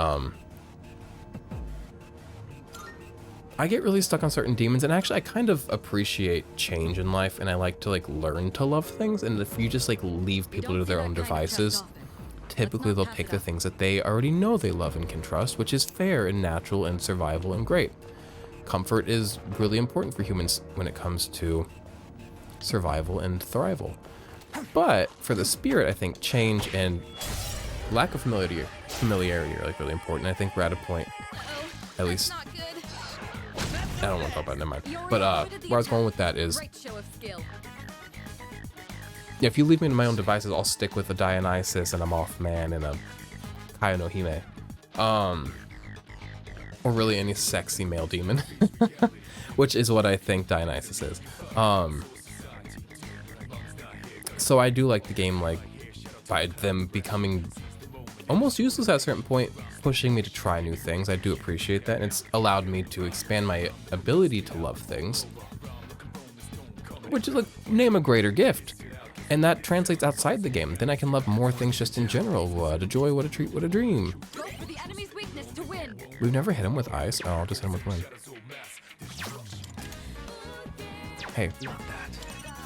I get really stuck on certain demons, and actually I kind of appreciate change in life, and I like to like learn to love things. And if you just like leave people to their own devices, typically they'll pick the things that they already know they love and can trust, which is fair and natural and survival and great. Comfort is really important for humans when it comes to survival and thrival. But for the spirit, I think change and lack of familiarity are like really important. I think we're at a point, at least Not good. I don't want to talk about it, never mind. But where I was going with that is, Great show of skill. yeah, if you leave me to my own devices, I'll stick with a Dionysus and a Mothman and a Kaya no Hime. Or really any sexy male demon. Which is what I think Dionysus is. So I do like the game, like, by them becoming almost useless at a certain point, pushing me to try new things. I do appreciate that, and it's allowed me to expand my ability to love things, which is like, name a greater gift. And that translates outside the game. Then I can love more things just in general. What a joy, what a treat, what a dream. Go for the enemy's weakness to win. We've never hit him with ice. Oh, I'll just hit him with wind. Hey,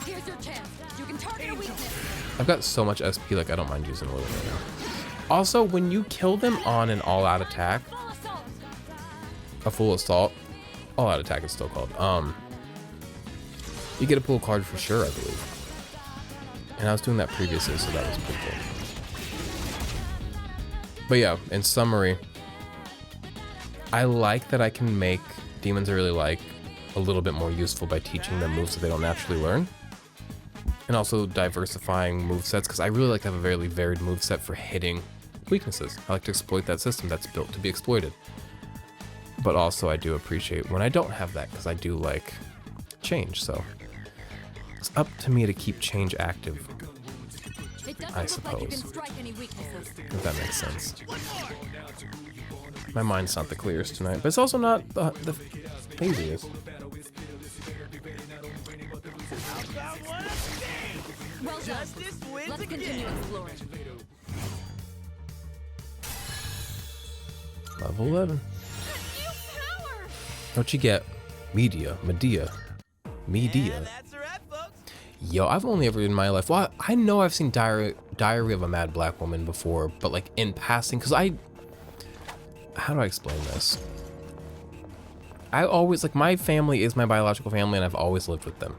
Here's your chance. You can target a weakness. I've got so much SP, like I don't mind using a little right now. Also, when you kill them on an all-out attack, Full assault. a full assault, all-out attack is still called, you get a pull card for sure, I believe. And I was doing that previously, so that was pretty cool. But yeah, in summary, I like that I can make demons I really like a little bit more useful by teaching them moves that they don't naturally learn. And also diversifying movesets, because I really like to have a very varied moveset for hitting weaknesses. I like to exploit that system that's built to be exploited. But also I do appreciate when I don't have that, because I do like change, so it's up to me to keep change active, It doesn't I look like you can suppose. strike any weaknesses. if that makes sense. My mind's not the clearest tonight, but it's also not the haziest. Well done. Justice wins Let's continue again. exploring. Level 11. What you get? Medea. Yeah, Medea. that's right, folks. Yo, I've only ever in my life, well, I know I've seen Diary of a Mad Black Woman before, but like in passing, because how do I explain this? I always, like, my family is my biological family, and I've always lived with them.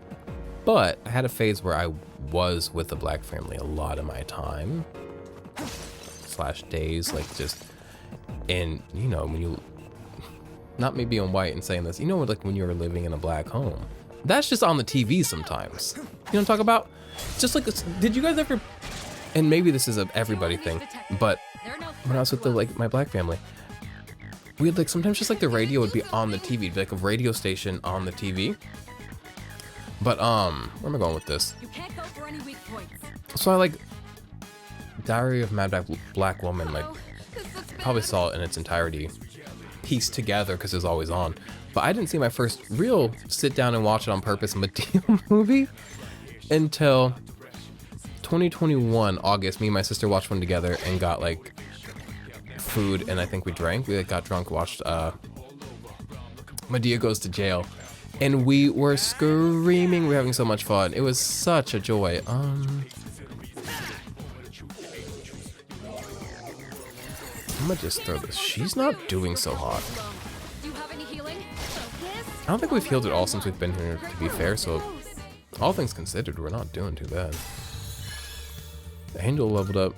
But I had a phase where I was with the black family a lot of my time. So / days, like just, and you know, when you, not me being white and saying this, you know, like when you were living in a black home, that's just on the TV sometimes. You know what I'm talking about? Just like, did you guys ever, and maybe this is a everybody thing, but when I was with the, like my black family, we had like sometimes just like the radio would be on the TV, it'd be like a radio station on the TV. But where am I going with this? You can't go for any weak points. So I like Diary of Mad Black Woman, like probably saw it in its entirety, pieced together because it was always on. But I didn't see my first real sit down and watch it on purpose Madea movie until 2021 August. Me and my sister watched one together and got like food, and I think we drank. We like, got drunk, watched Madea Goes to Jail, and we were screaming. We were having so much fun. It was such a joy. I'm gonna just throw this. She's not doing so hot. Do you have any healing? I don't think we've healed at all since we've been here, to be fair, so all things considered, we're not doing too bad. The Angel leveled up.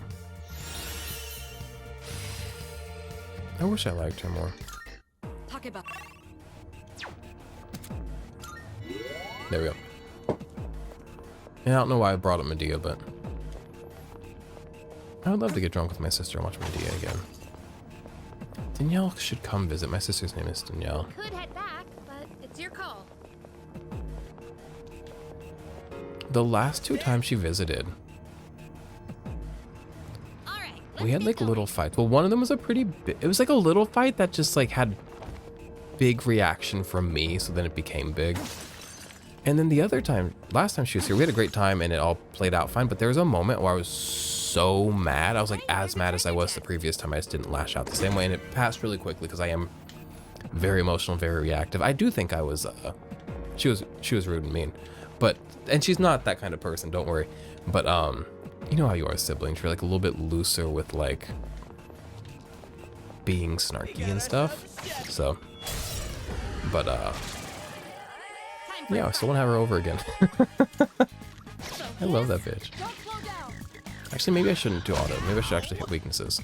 I wish I liked her more. Talk about. There we go. Yeah, I don't know why I brought up Madea, but I would love to get drunk with my sister and watch Madea again. Danielle should come visit. My sister's name is Danielle. Could head back, but it's your call. The last 2 times she visited, All right. we had like little fights. Well, one of them was a pretty big, it was like a little fight that just like had big reaction from me, so then it became big. And then the other time, last time she was here, we had a great time and it all played out fine, but there was a moment where I was so mad. I was like as mad as I was the previous time. I just didn't lash out the same way, and it passed really quickly because I am very emotional, very reactive. I do think I was, she was rude and mean, but, and she's not that kind of person, don't worry. But, you know how you are siblings, you're like a little bit looser with like being snarky and stuff. So, but, yeah, I still want to have her over again. I love that bitch. Actually, maybe I shouldn't do auto. Maybe I should actually hit weaknesses.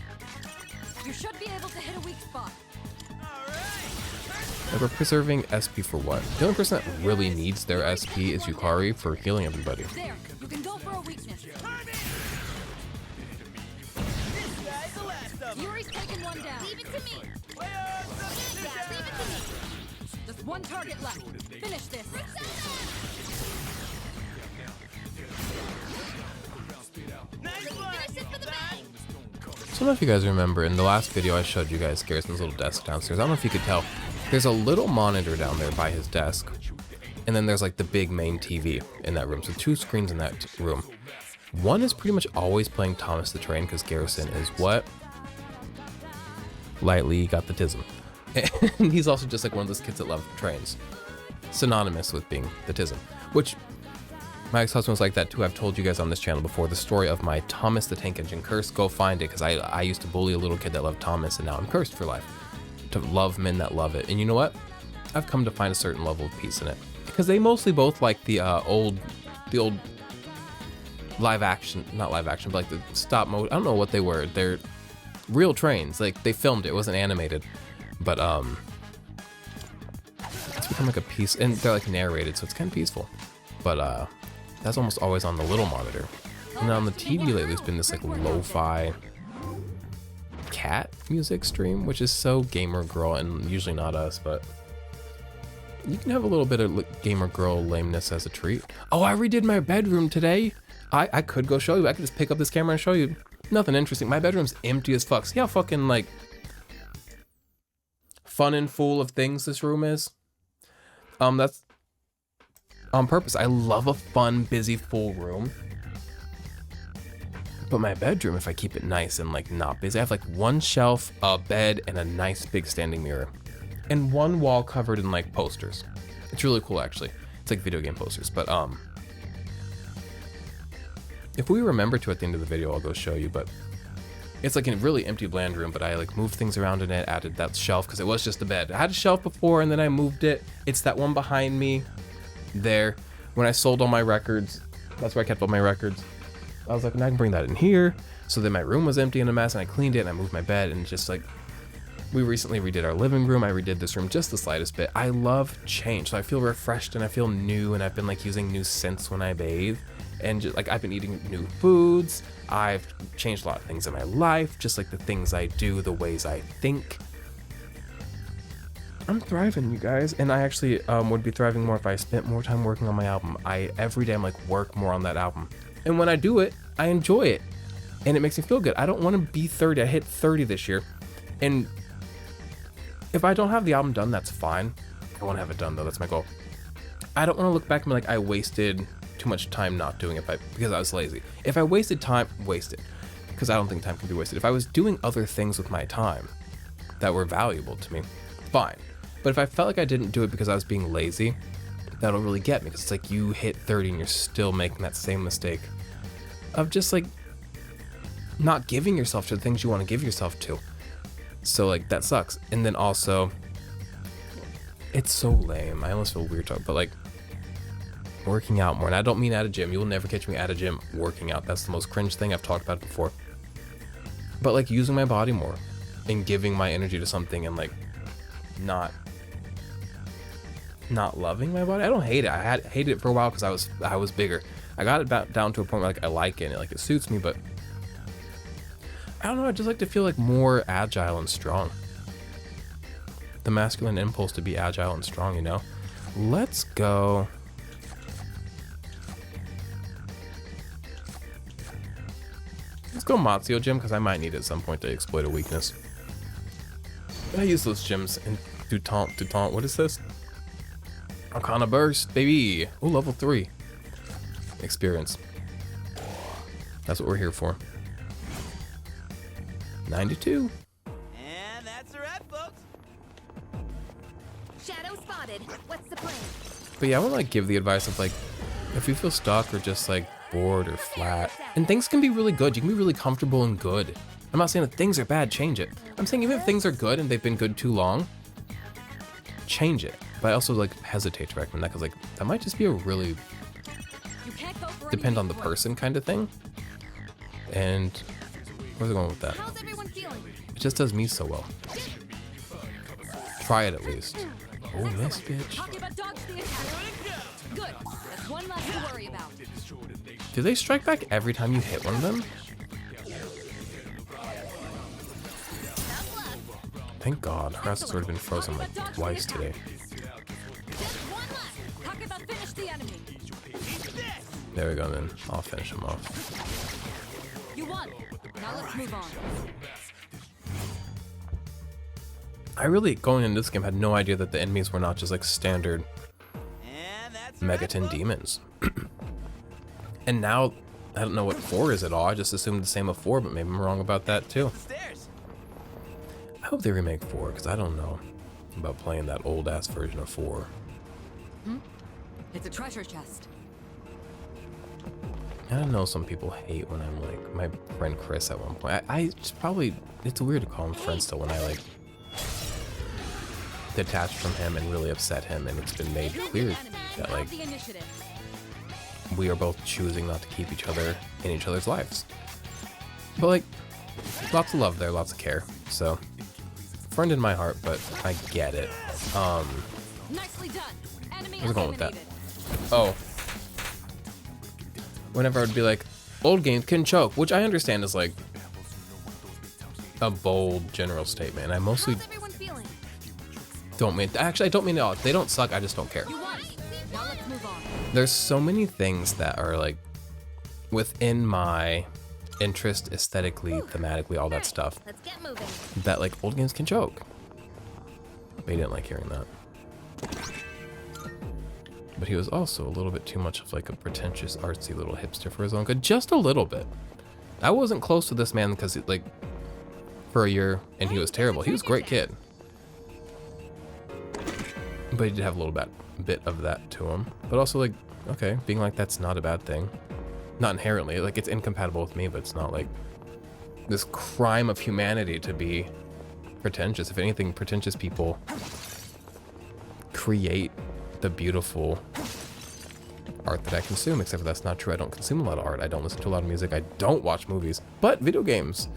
You should be able to hit a weak spot. Like, we're preserving SP for what? The only person that really needs their SP is Yukari for healing everybody. There, you can go for a weakness. Yuri's taken one down. Leave it to me. Leave it to me. Just one target left. Finish this. So I don't know if you guys remember, in the last video I showed you guys Garrison's little desk downstairs. I don't know if you could tell. There's a little monitor down there by his desk. And then there's like the big main TV in that room. So 2 screens in that room. One is pretty much always playing Thomas the Train because Garrison is what? Lightly got the tism. And he's also just like one of those kids that love trains. Synonymous with being the tism. Which my ex-husband was like that too. I've told you guys on this channel before the story of my Thomas the Tank Engine curse. Go find it because I used to bully a little kid that loved Thomas, and now I'm cursed for life. To love men that love it. And you know what? I've come to find a certain level of peace in it. Because they mostly both like the old live action, not live action, but like the stop mode. I don't know what they were. They're real trains. Like they filmed it. It wasn't animated. But it's become like a piece, and they're like narrated, so it's kind of peaceful. But that's almost always on the little monitor. And on the TV lately, it's been this like lo-fi cat music stream, which is so gamer girl, and usually not us, but you can have a little bit of gamer girl lameness as a treat. Oh, I redid my bedroom today. I could go show you. I could just pick up this camera and show you. Nothing interesting. My bedroom's empty as fuck. See how fucking like fun and full of things this room is? That's on purpose. I love a fun, busy, full room. But my bedroom, if I keep it nice and like not busy, I have like 1 shelf, a bed, and a nice big standing mirror. And 1 wall covered in like posters. It's really cool actually. It's like video game posters. But if we remember to at the end of the video, I'll go show you. But it's like a really empty bland room, but I like moved things around in it, added that shelf because it was just a bed. I had a shelf before and then I moved it. It's that one behind me there. When I sold all my records, that's where I kept all my records. I was like, I can bring that in here. So then my room was empty and a mess, and I cleaned it and I moved my bed, and just like, we recently redid our living room. I redid this room just the slightest bit. I love change. So I feel refreshed and I feel new, and I've been like using new scents when I bathe, and just like I've been eating new foods. I've changed a lot of things in my life, just like the things I do, the ways I think. I'm thriving, you guys, and I actually would be thriving more if I spent more time working on my album. Every day I'm like, work more on that album. And when I do it, I enjoy it, and it makes me feel good. I don't want to be 30. I hit 30 this year, and if I don't have the album done, that's fine. I want to have it done though. That's my goal. I don't want to look back and be like, I wasted too much time not doing it because I was lazy. If I wasted time, wasted, because I don't think time can be wasted. If I was doing other things with my time that were valuable to me, fine. But if I felt like I didn't do it because I was being lazy, that'll really get me, because it's like you hit 30 and you're still making that same mistake of just like not giving yourself to the things you want to give yourself to. So like that sucks. And then also, it's so lame. I almost feel weird talking, but like working out more. And I don't mean at a gym. You will never catch me at a gym working out. That's the most cringe thing. I've talked about it before. But like using my body more and giving my energy to something, and like not loving my body. I don't hate it. I had hated it for a while because I was bigger. I got it back down to a point where like I like it and like it suits me, but I don't know. I just like to feel like more agile and strong. The masculine impulse to be agile and strong, you know? Let's go. Let's go Mazio gym, because I might need it at some point to exploit a weakness. I use those gyms in Dutant. What is this? Arcana Burst, baby. Oh, level 3. Experience. That's what we're here for. 92. And that's a wrap, folks. Shadow spotted. What's the plan? But yeah, I want to like give the advice of like, if you feel stuck or just like bored or flat, and things can be really good. You can be really comfortable and good. I'm not saying that things are bad, change it. I'm saying even if things are good and they've been good too long, change it. But I also like hesitate to recommend that, because like that might just be a really depend on the person kind of thing. And where's it going with that? How's everyone feeling? It just does me so well. Try it at least. Oh, miss, bitch. Talking about dogs the attack. Good. That's one less to worry about. Do they strike back every time you hit one of them? Thank God. Her ass has already been frozen like twice today. Just one less. Talk about finish the enemy. There we go then. I'll finish him off. You won. Now let's move on. I really, going into this game, had no idea that the enemies were not just like standard And that's Megaton demons. And now, I don't know what 4 is at all. I just assumed the same of 4, but maybe I'm wrong about that too. Stairs. I hope they remake 4, because I don't know about playing that old-ass version of 4. It's a treasure chest. I know some people hate when I'm like, my friend Chris at one point. I just probably, it's weird to call him friend still when I like detached from him and really upset him, and it's been made clear that like The initiative. we are both choosing not to keep each other in each other's lives. But like, lots of love there, lots of care. So, friend in my heart, but I get it. Nicely done. Enemy Where's it going with that? eliminated. Oh. Whenever I would be like, old games can choke, which I understand is like a bold general statement. I mostly How's everyone feeling? don't mean, actually I don't mean it all. They don't suck, I just don't care. You won. Now let's move on. There's so many things that are like within my interest aesthetically, thematically, all that stuff, Let's get moving. that like old games can choke. But he didn't like hearing that. But he was also a little bit too much of like a pretentious, artsy little hipster for his own good. Just a little bit. I wasn't close to this man because like for a year and he was terrible. He was a great kid. But he did have a little bit of that to him. But also like, okay, being like that's not a bad thing. Not inherently. Like it's incompatible with me, but it's not like this crime of humanity to be pretentious. If anything, pretentious people create the beautiful art that I consume, except for that's not true. I don't consume a lot of art. I don't listen to a lot of music. I don't watch movies. But video games,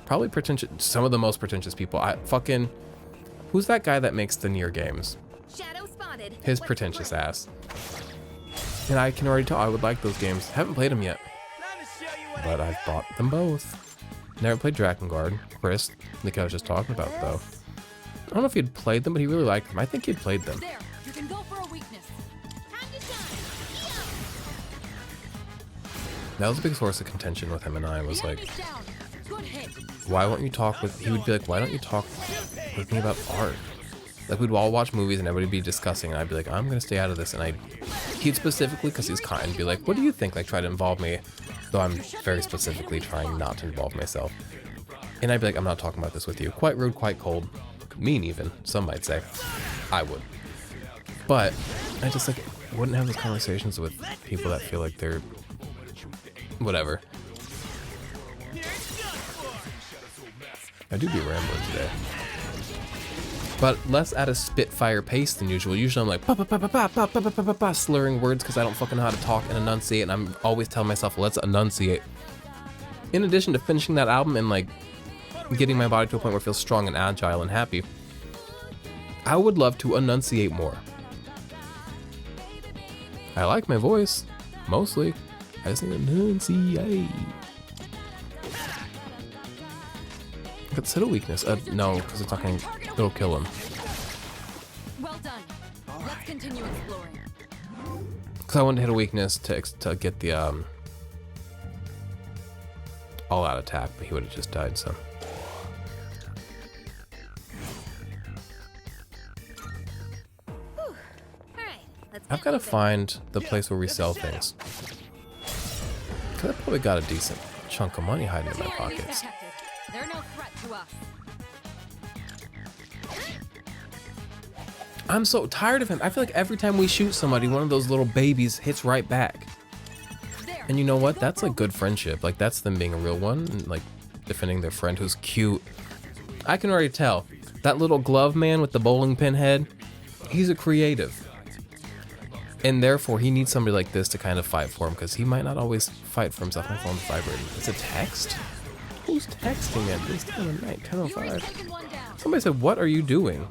probably pretentious. Some of the most pretentious people. Who's that guy that makes the Nier games? Shadow spotted. His pretentious ass. And I can already tell I would like those games. Haven't played them yet, but I've bought them both. Never played Drakengard. Chris, the guy I was just talking about, though. I don't know if he'd played them, but he really liked them. I think he'd played them. There, you can go for a weakness. Time to shine. That was a big source of contention with him and I. Was like, Down. Good hit. why won't you talk with? He would be like, why don't you talk with me about art? Like, we'd all watch movies and everybody would be discussing, and I'd be like, I'm gonna stay out of this. And he'd specifically, because he's kind, be like, what do you think? Like, try to involve me, though I'm very specifically trying not to involve myself. And I'd be like, I'm not talking about this with you. Quite rude, quite cold, mean even, some might say. I would. But I just like wouldn't have those conversations with people that feel like they're whatever. I do be rambling today, but less at a spitfire pace than usual. Usually I'm like slurring words because I don't fucking know how to talk and enunciate, and I'm always telling myself, let's enunciate. In addition to finishing that album and like getting my body to a point where it feels strong and agile and happy, I would love to enunciate more. I like my voice, mostly. I just need to enunciate. Consider weakness. No, because it's not going to, it'll kill him. Well done. Let's continue exploring. Because I wanted to hit a weakness to get the all-out attack, but he would have just died, so. I've got to find the place where we sell things. Because I probably got a decent chunk of money hiding in my pockets. They're no threat to us. I'm so tired of him. I feel like every time we shoot somebody, one of those little babies hits right back. And you know what? That's like good friendship. Like, that's them being a real one and like defending their friend who's cute. I can already tell. That little glove man with the bowling pin head, he's a creative. And therefore, he needs somebody like this to kind of fight for him, because he might not always fight for himself. My phone's vibrating. It's a text? Who's texting at this time of night? 10:05. Somebody said, what are you doing?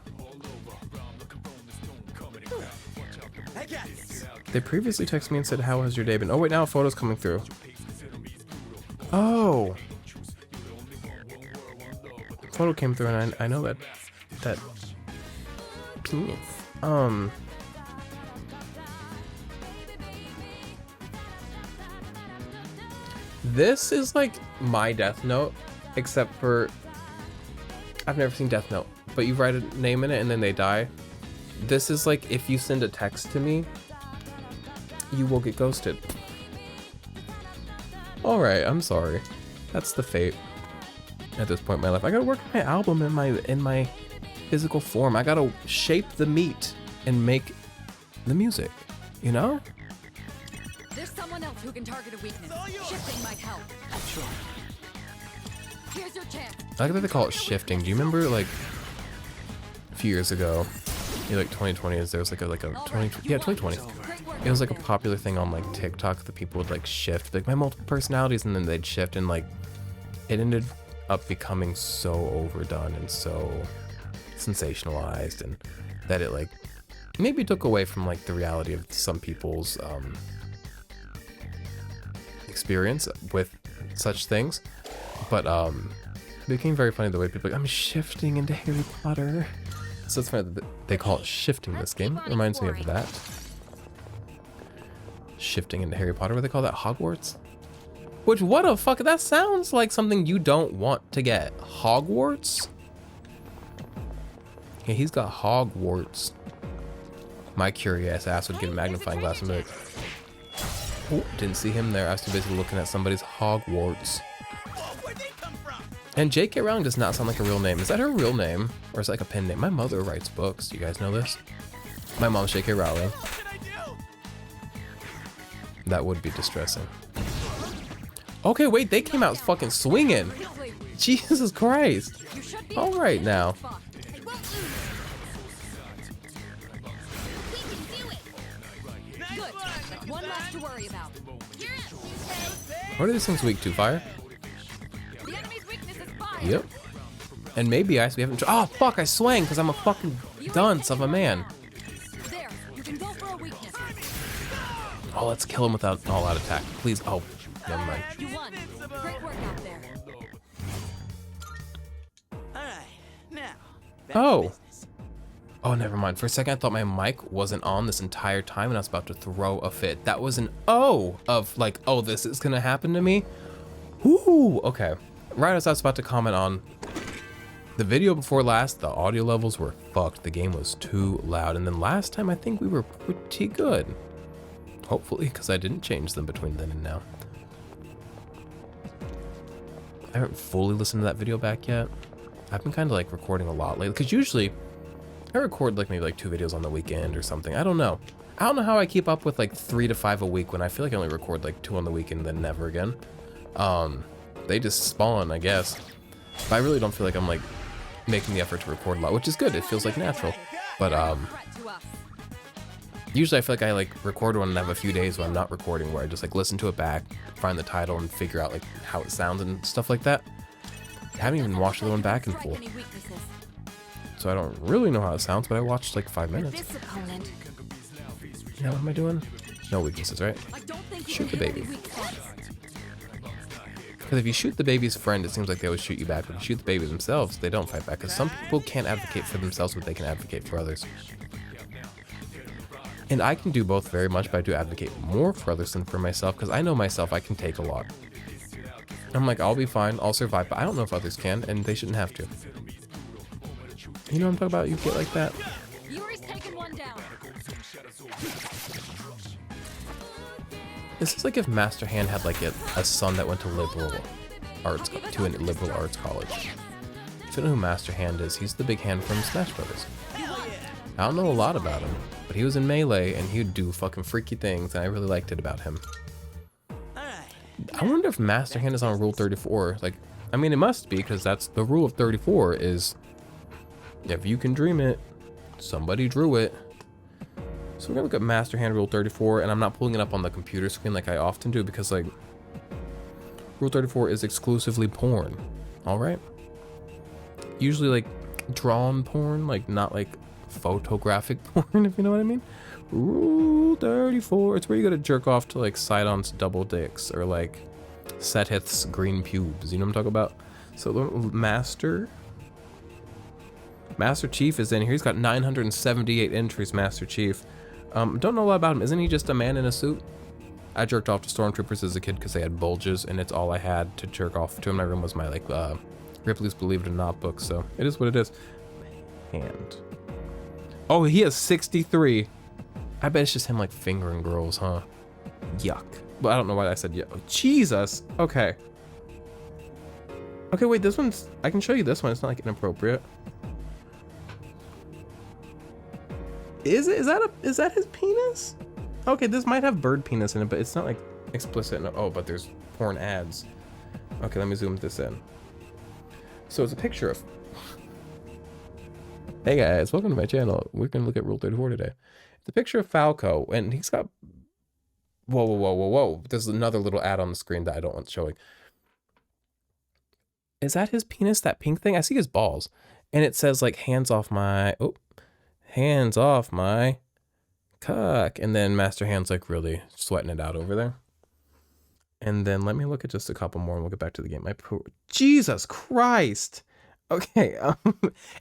They previously texted me and said, how has your day been? Oh, wait, now a photo's coming through. Oh. Photo came through, and I know that penis. This is like my Death Note, except for I've never seen Death Note, but you write a name in it and then they die. This is like if you send a text to me, you will get ghosted. All right, I'm sorry. That's the fate at this point in my life. I gotta work on my album in my physical form. I gotta shape the meat and make the music, you know? There's someone else who can target a weakness. Shifting might help. Sure. Here's your chance. I like that they call it shifting. Do you remember like a few years ago, like 2020, there was like a 2020. It was like a popular thing on like TikTok that people would like shift, like my multiple personalities, and then they'd shift, and like it ended up becoming so overdone and so sensationalized, and that it like maybe took away from like the reality of some people's experience with such things. But it became very funny the way people like, I'm shifting into Harry Potter. So it's funny that they call it shifting this game. It reminds me of that. Shifting into Harry Potter, what they call that, Hogwarts? Which, what the fuck, that sounds like something you don't want to get. Hogwarts? Yeah, he's got Hogwarts. My curious ass would get a magnifying glass and be like, oh, didn't see him there. I was too busy looking at somebody's Hogwarts. And J.K. Rowling does not sound like a real name. Is that her real name? Or is it like a pen name? My mother writes books. Do you guys know this? My mom's J.K. Rowling. That would be distressing. Okay, wait, they came out fucking swinging. Jesus Christ. All right now. That's one less to worry about. You're up, Tuesday. What are these things weak to? Fire? The enemy's weakness is fire. Yep. And maybe ice. We haven't. Oh fuck! I swang because I'm a fucking dunce of a man. There, you can go for a weakness. Oh, let's kill him without all-out attack, please. Oh, never mind. You won. Great work out there. Alright, now. back to Oh. business. Oh, never mind. For a second, I thought my mic wasn't on this entire time, and I was about to throw a fit. That was an oh of like, oh, this is gonna happen to me. Ooh, okay. Right as I was about to comment on the video before last, the audio levels were fucked. The game was too loud, and then last time I think we were pretty good. Hopefully, because I didn't change them between then and now. I haven't fully listened to that video back yet. I've been kind of like recording a lot lately, because usually I record like maybe like 2 videos on the weekend or something. I don't know. I don't know how I keep up with like 3 to 5 a week when I feel like I only record like 2 on the weekend, then never again. They just spawn, I guess. But I really don't feel like I'm like making the effort to record a lot, which is good. It feels like natural. But Threat to us. usually I feel like I like record one and have a few days when I'm not recording, where I just like listen to it back, find the title, and figure out like how it sounds and stuff like that. I haven't even watched the one back in Strike full, any weaknesses. so I don't really know how it sounds, but I watched like 5 For minutes. this opponent, Now what am I doing? No weaknesses, right? I don't think Shoot you the can baby. hit any weak spots. Because if you shoot the baby's friend, it seems like they always shoot you back. But if you shoot the babies themselves, they don't fight back. Because some people can't advocate for themselves, but they can advocate for others. And I can do both very much, but I do advocate more for others than for myself, because I know myself, I can take a lot. I'm like, I'll be fine, I'll survive, but I don't know if others can, and they shouldn't have to. You know what I'm talking about? You get like that? Yuri's taken one down. This is like if Master Hand had like a son that went to liberal arts college. If you don't know who Master Hand is, he's the big hand from Smash Brothers. I don't know a lot about him, but he was in Melee and he would do fucking freaky things, and I really liked it about him. I wonder if Master Hand is on Rule 34. Like, I mean, it must be, because that's the rule of 34 is if you can dream it, somebody drew it. So we're gonna look at Master Hand Rule 34, and I'm not pulling it up on the computer screen like I often do, because like Rule 34 is exclusively porn. All right. Usually like drawn porn, like not like photographic porn, if you know what I mean. Rule 34. It's where you gotta jerk off to like Sidon's double dicks or like Sethith's green pubes. You know what I'm talking about? So the Master Chief is in here. He's got 978 entries. Master Chief. Don't know a lot about him. Isn't he just a man in a suit? I jerked off to stormtroopers as a kid because they had bulges, and it's all I had to jerk off to in my room was my like Ripley's Believe It or Not book. So it is what it is. Hand. Oh, he has 63. I bet it's just him like fingering girls, huh? Yuck. But I don't know why I said yuck. Oh, Jesus. Okay. Okay, wait. This one's. I can show you this one. It's not like inappropriate. Is it? Is that his penis? Okay, this might have bird penis in it, but it's not like explicit. No, oh, but there's porn ads. Okay, let me zoom this in. So it's a picture of. Hey guys, welcome to my channel. We're gonna look at Rule 34 today. It's a picture of Falco, and he's got. Whoa! There's another little ad on the screen that I don't want showing. Is that his penis? That pink thing? I see his balls, and it says like "hands off my." Oh. Hands off my cock. And then Master Hand's like really sweating it out over there. And then let me look at just a couple more and we'll get back to the game. Jesus Christ. Okay.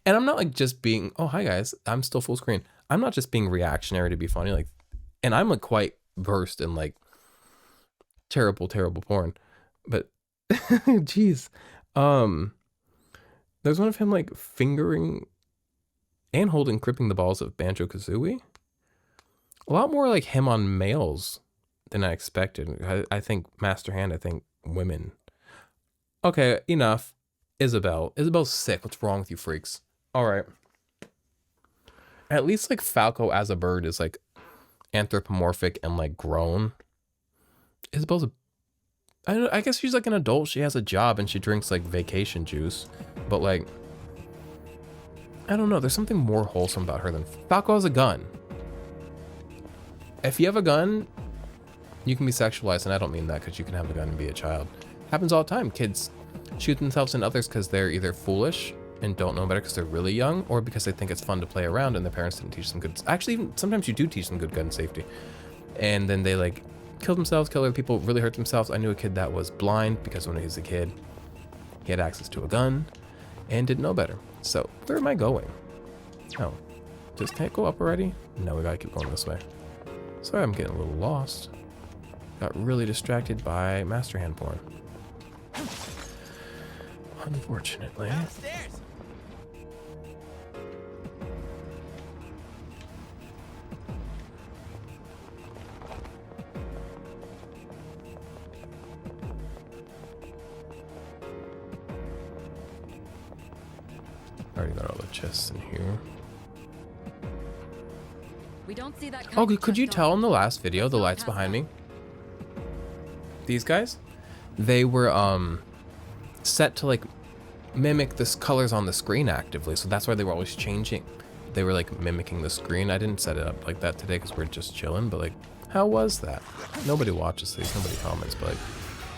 And I'm not like just being, oh, hi guys. I'm still full screen. I'm not just being reactionary to be funny. Like, and I'm like quite versed in like terrible porn. But jeez. There's one of him like fingering and holding, gripping the balls of Banjo-Kazooie. A lot more like him on males than I expected. I think Master Hand, I think women. Okay, enough. Isabel's sick. What's wrong with you freaks? All right. At least like Falco as a bird is like anthropomorphic and like grown. Isabel's I guess she's like an adult. She has a job and she drinks like vacation juice. But like, I don't know. There's something more wholesome about her than Falco has a gun. if you have a gun, you can be sexualized, and I don't mean that because you can have a gun and be a child. Happens all the time. Kids shoot themselves and others because they're either foolish and don't know better because they're really young, or because they think it's fun to play around and their parents didn't teach them good. Actually, even sometimes you do teach them good gun safety, and then they like kill themselves, kill other people, really hurt themselves. I knew a kid that was blind because when he was a kid, he had access to a gun and didn't know better. So where am I going? Oh, just can't go up already? No, we gotta keep going this way. Sorry, I'm getting a little lost. Got really distracted by master hand porn. Unfortunately. Downstairs. Already got all the chests in here. We don't see that. Oh, could you tell in the last video, the lights behind me? These guys? They were set to like mimic the colors on the screen actively, so that's why they were always changing. They were like mimicking the screen. I didn't set it up like that today because we're just chilling, but like, how was that? Nobody watches these, nobody comments, but like,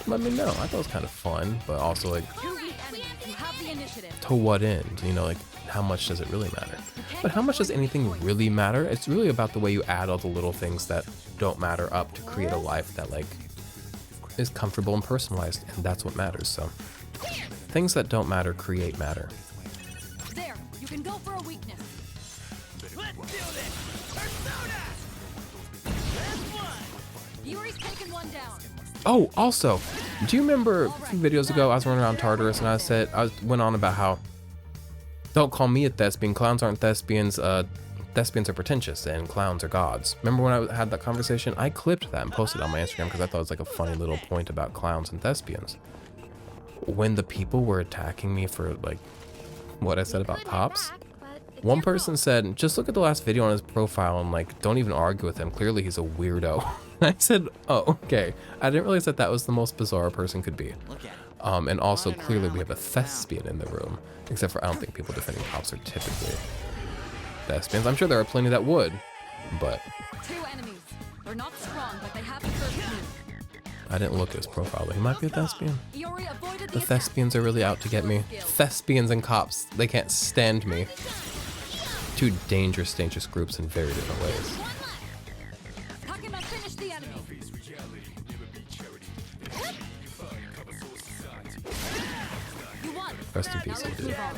let me know. I thought it was kind of fun, but also like, to what end? You know, like, how much does it really matter? But how much does anything really matter? It's really about the way you add all the little things that don't matter up to create a life that like is comfortable and personalized, and that's what matters. So things that don't matter create matter. There, you can go for a weakness. Let's do this. Persona. That's one. Yuri's taken one down. Oh, also, do you remember a few videos ago I was running around Tartarus and I went on about how don't call me a thespian, clowns aren't thespians, thespians are pretentious and clowns are gods. Remember when I had that conversation? I clipped that and posted it on my Instagram because I thought it was like a funny little point about clowns and thespians. When the people were attacking me for like what I said about tops, one person said, just look at the last video on his profile and like don't even argue with him. Clearly he's a weirdo. I said, oh, okay. I didn't realize that that was the most bizarre a person could be. And also clearly we have a thespian in the room, except for I don't think people defending tops are typically thespians. I'm sure there are plenty that would, but Two enemies. They're not strong, but they have the first move. I didn't look at his profile. He might be a thespian. Yuri avoided The thespians are really out to get me. Thespians and cops, they can't stand me. Two dangerous groups in very different ways. Takema finished the enemy. You won. Rest in peace, Now let's dude. move on.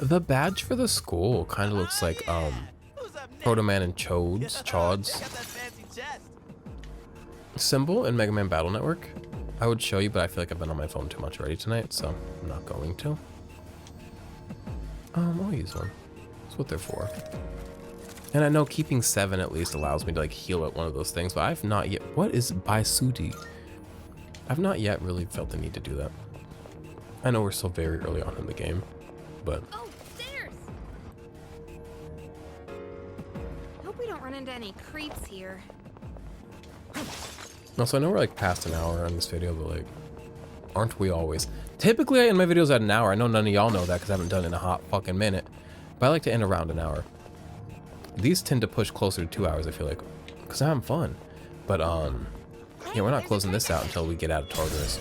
The badge for the school kind of looks like Who's up next? Proto Man and Chods Check out that fancy chest. symbol in Mega Man Battle Network. I would show you, but I feel like I've been on my phone too much already tonight, so I'm not going to. I'll use one. That's what they're for. And I know keeping 7 at least allows me to like heal at one of those things, but I've not yet. What is Baisudi? I've not yet really felt the need to do that. I know we're still very early on in the game, but Oh, stairs! Hope we don't run into any creeps here. also I know we're like past an hour on this video, but like, aren't we always? Typically in my videos at an hour. I know none of y'all know that because I haven't done it in a hot fucking minute, but I like to end around an hour. These tend to push closer to 2 hours, I feel like, because I'm having fun. But yeah, we're not closing this out until we get out of Tartarus,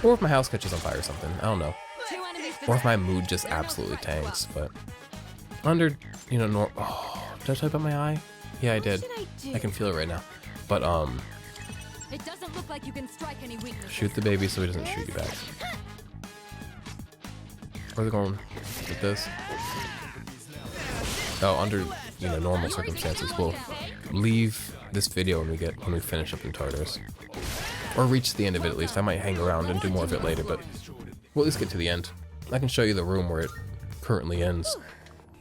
or if my house catches on fire or something. I don't know. Two enemies. Or if my mood just absolutely tanks, but under, you know, oh, did I tell you about my eye? Yeah, I did. I can feel it right now. But It doesn't look like you can strike any weaknesses. shoot the baby so he doesn't shoot you back. Where are they going with this? Oh, under, you know, normal circumstances, we'll leave this video when we finish up in Tartarus, or reach the end of it at least. I might hang around and do more of it later, but we'll at least get to the end. I can show you the room where it currently ends,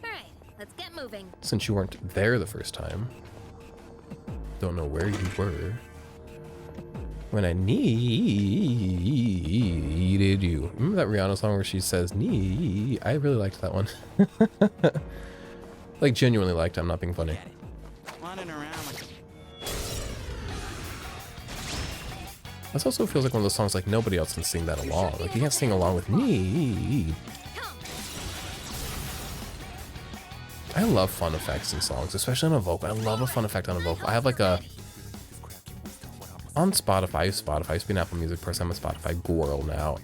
Alright, let's get moving. since you weren't there the first time. Don't know where you were when I needed you. Remember that Rihanna song where she says "need"? I really liked that one. Like genuinely liked it. I'm not being funny. Wandering around like This also feels like one of those songs like nobody else can sing that along. Like you can't sing along with "need." I love fun effects in songs, especially on a vocal. I love a fun effect on a vocal. I have like a on Spotify. I use Spotify. I used to be an Apple Music person. I'm a Spotify girl now.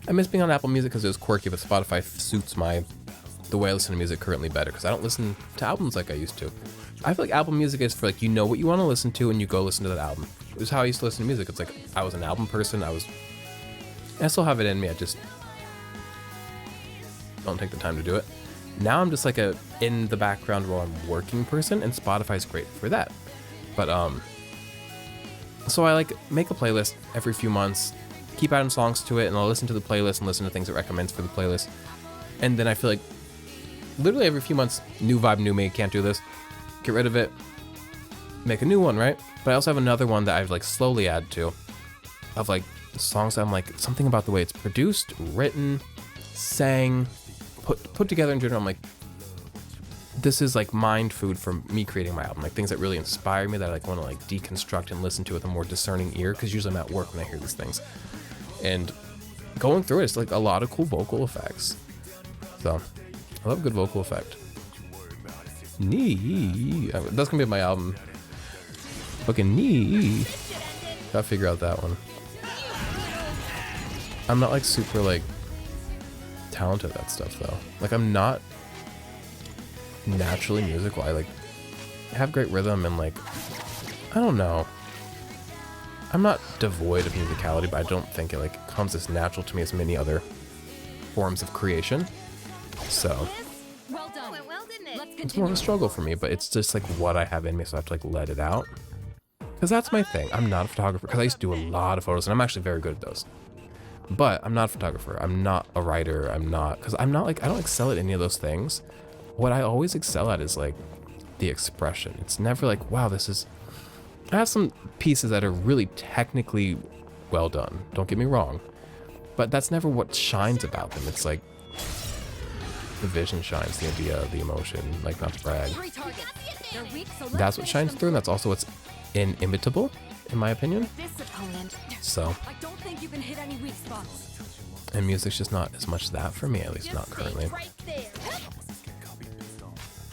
I miss being on Apple Music because it was quirky, but Spotify suits the way I listen to music currently better because I don't listen to albums like I used to. I feel like Apple Music is for like, you know what you want to listen to and you go listen to that album. It was how I used to listen to music. It's like I was an album person. I still have it in me. I just don't take the time to do it. Now I'm just like a in the background while I'm working person, and Spotify's great for that. But so I like make a playlist every few months, keep adding songs to it, and I'll listen to the playlist and listen to things it recommends for the playlist. And then I feel like literally every few months, new vibe, new me, can't do this. Get rid of it, make a new one, right? But I also have another one that I've like slowly add to of like songs that I'm like something about the way it's produced, written, sang, put together in general. I'm like, this is like mind food for me creating my album, like things that really inspire me that I like want to like deconstruct and listen to with a more discerning ear, because usually I'm at work when I hear these things. And going through it's like a lot of cool vocal effects. So I love a good vocal effect. That's gonna be my album. Fucking knee. Gotta figure out that one. I'm not like super like talented at that stuff though. Like I'm not naturally musical. I like have great rhythm and like I don't know. I'm not devoid of musicality, but I don't think it like comes as natural to me as many other forms of creation. So Well done. Well, didn't it? Let's it's more of a struggle for me, but it's just like what I have in me, so I have to like let it out. Because that's my thing. I'm not a photographer, because I used to do a lot of photos, and I'm actually very good at those. But I'm not a photographer. I'm not a writer. I'm not, because I'm not like, I don't excel at any of those things. What I always excel at is like the expression. It's never like, wow, this is, I have some pieces that are really technically well done. Don't get me wrong. But that's never what shines about them. It's like the vision shines, the idea, the emotion, like not to brag. That's what shines through, and that's also what's inimitable, in my opinion. So, I don't think you can hit any weak spots. and music's just not as much that for me, at least not currently.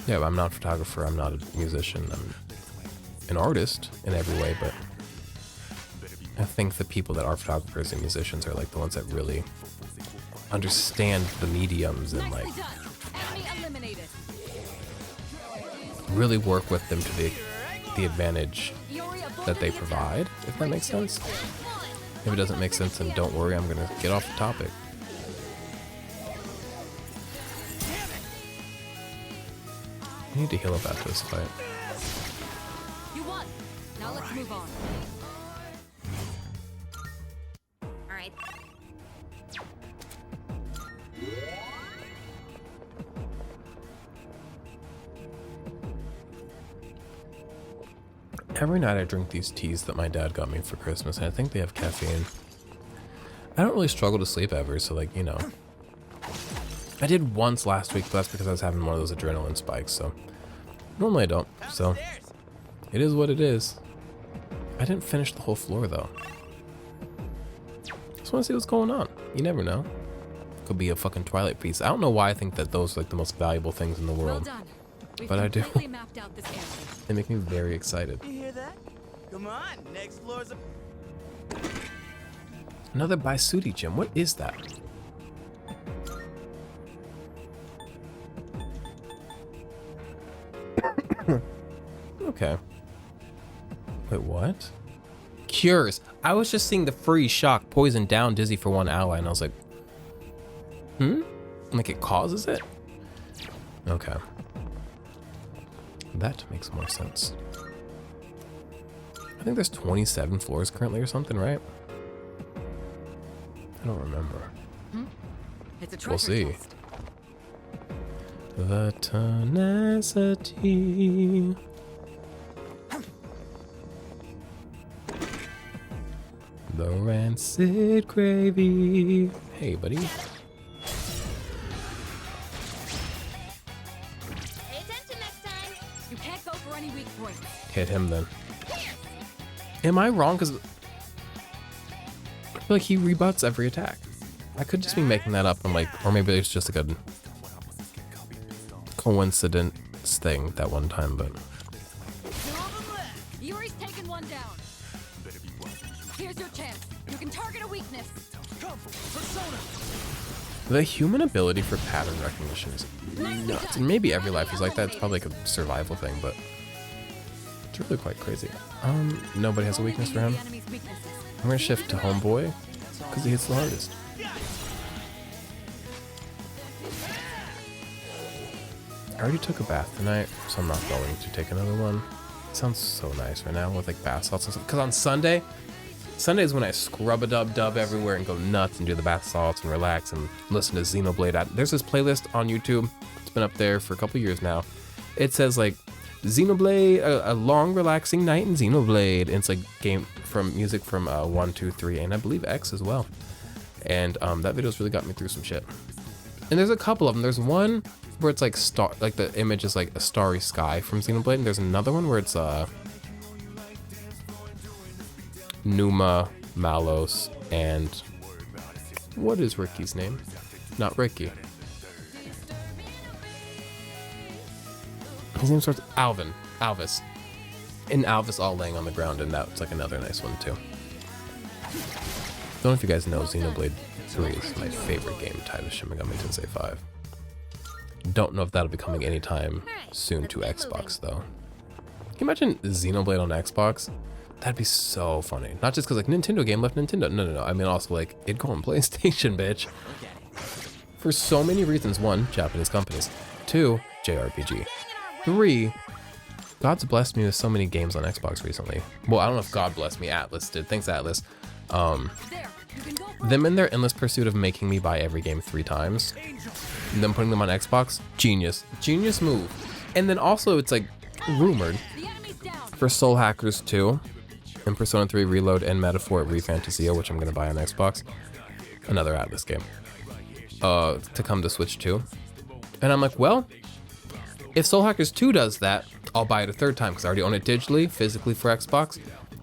Yeah, but I'm not a photographer, I'm not a musician, I'm an artist in every way, but I think the people that are photographers and musicians are like the ones that really understand the mediums and like really work with them to the advantage that they provide, if that makes sense. If it doesn't make sense, then don't worry, I'm gonna get off the topic. I need to heal up after this fight. You won. Now let's move on. All right. Every night I drink these teas that my dad got me for Christmas, and I think they have caffeine. I don't really struggle to sleep ever, so like, you know. I did once last week, but that's because I was having one of those adrenaline spikes, so. Normally I don't, so. It is what it is. I didn't finish the whole floor, though. Just want to see what's going on. You never know. Could be a fucking Twilight piece. I don't know why I think that those are like the most valuable things in the world. Well done. We've But I do. completely mapped out this area. They make me very excited. You hear that? Come on, next floor's a... Another Baisuti gym. What is that? Okay. Wait, what? Cures. I was just seeing the freeze, shock, poison, down, dizzy for one ally, and I was like, like it causes it? Okay. That makes more sense. I think there's 27 floors currently or something, right? I don't remember. It's a treasure We'll see. chest. The tenacity. The rancid gravy. Hey, buddy. Pay attention next time. You can't go for any weak points. Hit him then. Am I wrong? Because I feel like he rebuts every attack. I could just be making that up. I'm like, or maybe it's just like a coincidence thing that one time, but Yuri's taken one down. Here's your chance. You can target a weakness. the human ability for pattern recognition is nuts. And maybe every life is like that. It's probably like a survival thing, but it's really quite crazy. Nobody has a weakness for him. I'm gonna shift to Homeboy because he hits the hardest. I already took a bath tonight, so I'm not going to take another one. It sounds so nice right now with like bath salts and stuff. Because on Sunday is when I scrub a dub everywhere and go nuts and do the bath salts and relax and listen to Xenoblade. There's this playlist on YouTube. It's been up there for a couple years now. It says like Xenoblade, a long relaxing night in Xenoblade. And it's like music from 1, 2, 3, and I believe X as well. And that video's really got me through some shit. And there's a couple of them. There's one where it's like the image is like a starry sky from Xenoblade, and there's another one where it's Numa, Malos, and what is Ricky's name? Not Ricky. His name starts with Alvis. And Alvis all laying on the ground, and that's like another nice one too. Don't know if you guys know Xenoblade 3 is my favorite game tied with Shin Megami Tensei 5. Don't know if that'll be coming anytime soon to Xbox though. Can you imagine Xenoblade on Xbox? That'd be so funny. Not just because like Nintendo game left Nintendo. No. I mean also like it'd go on PlayStation, bitch. For so many reasons. 1, Japanese companies. 2, JRPG. 3, God's blessed me with so many games on Xbox recently. Well, I don't know if God blessed me. Atlas did. Thanks, Atlas. Them in their endless pursuit of making me buy every game 3 times, and then putting them on Xbox, genius move. And then also it's like rumored for Soul Hackers 2 and Persona 3 Reload and Metaphor ReFantasia, which I'm gonna buy on Xbox, another Atlas game, to come to Switch 2. And I'm like, well, if Soul Hackers 2 does that, I'll buy it a 3rd time because I already own it digitally, physically for Xbox.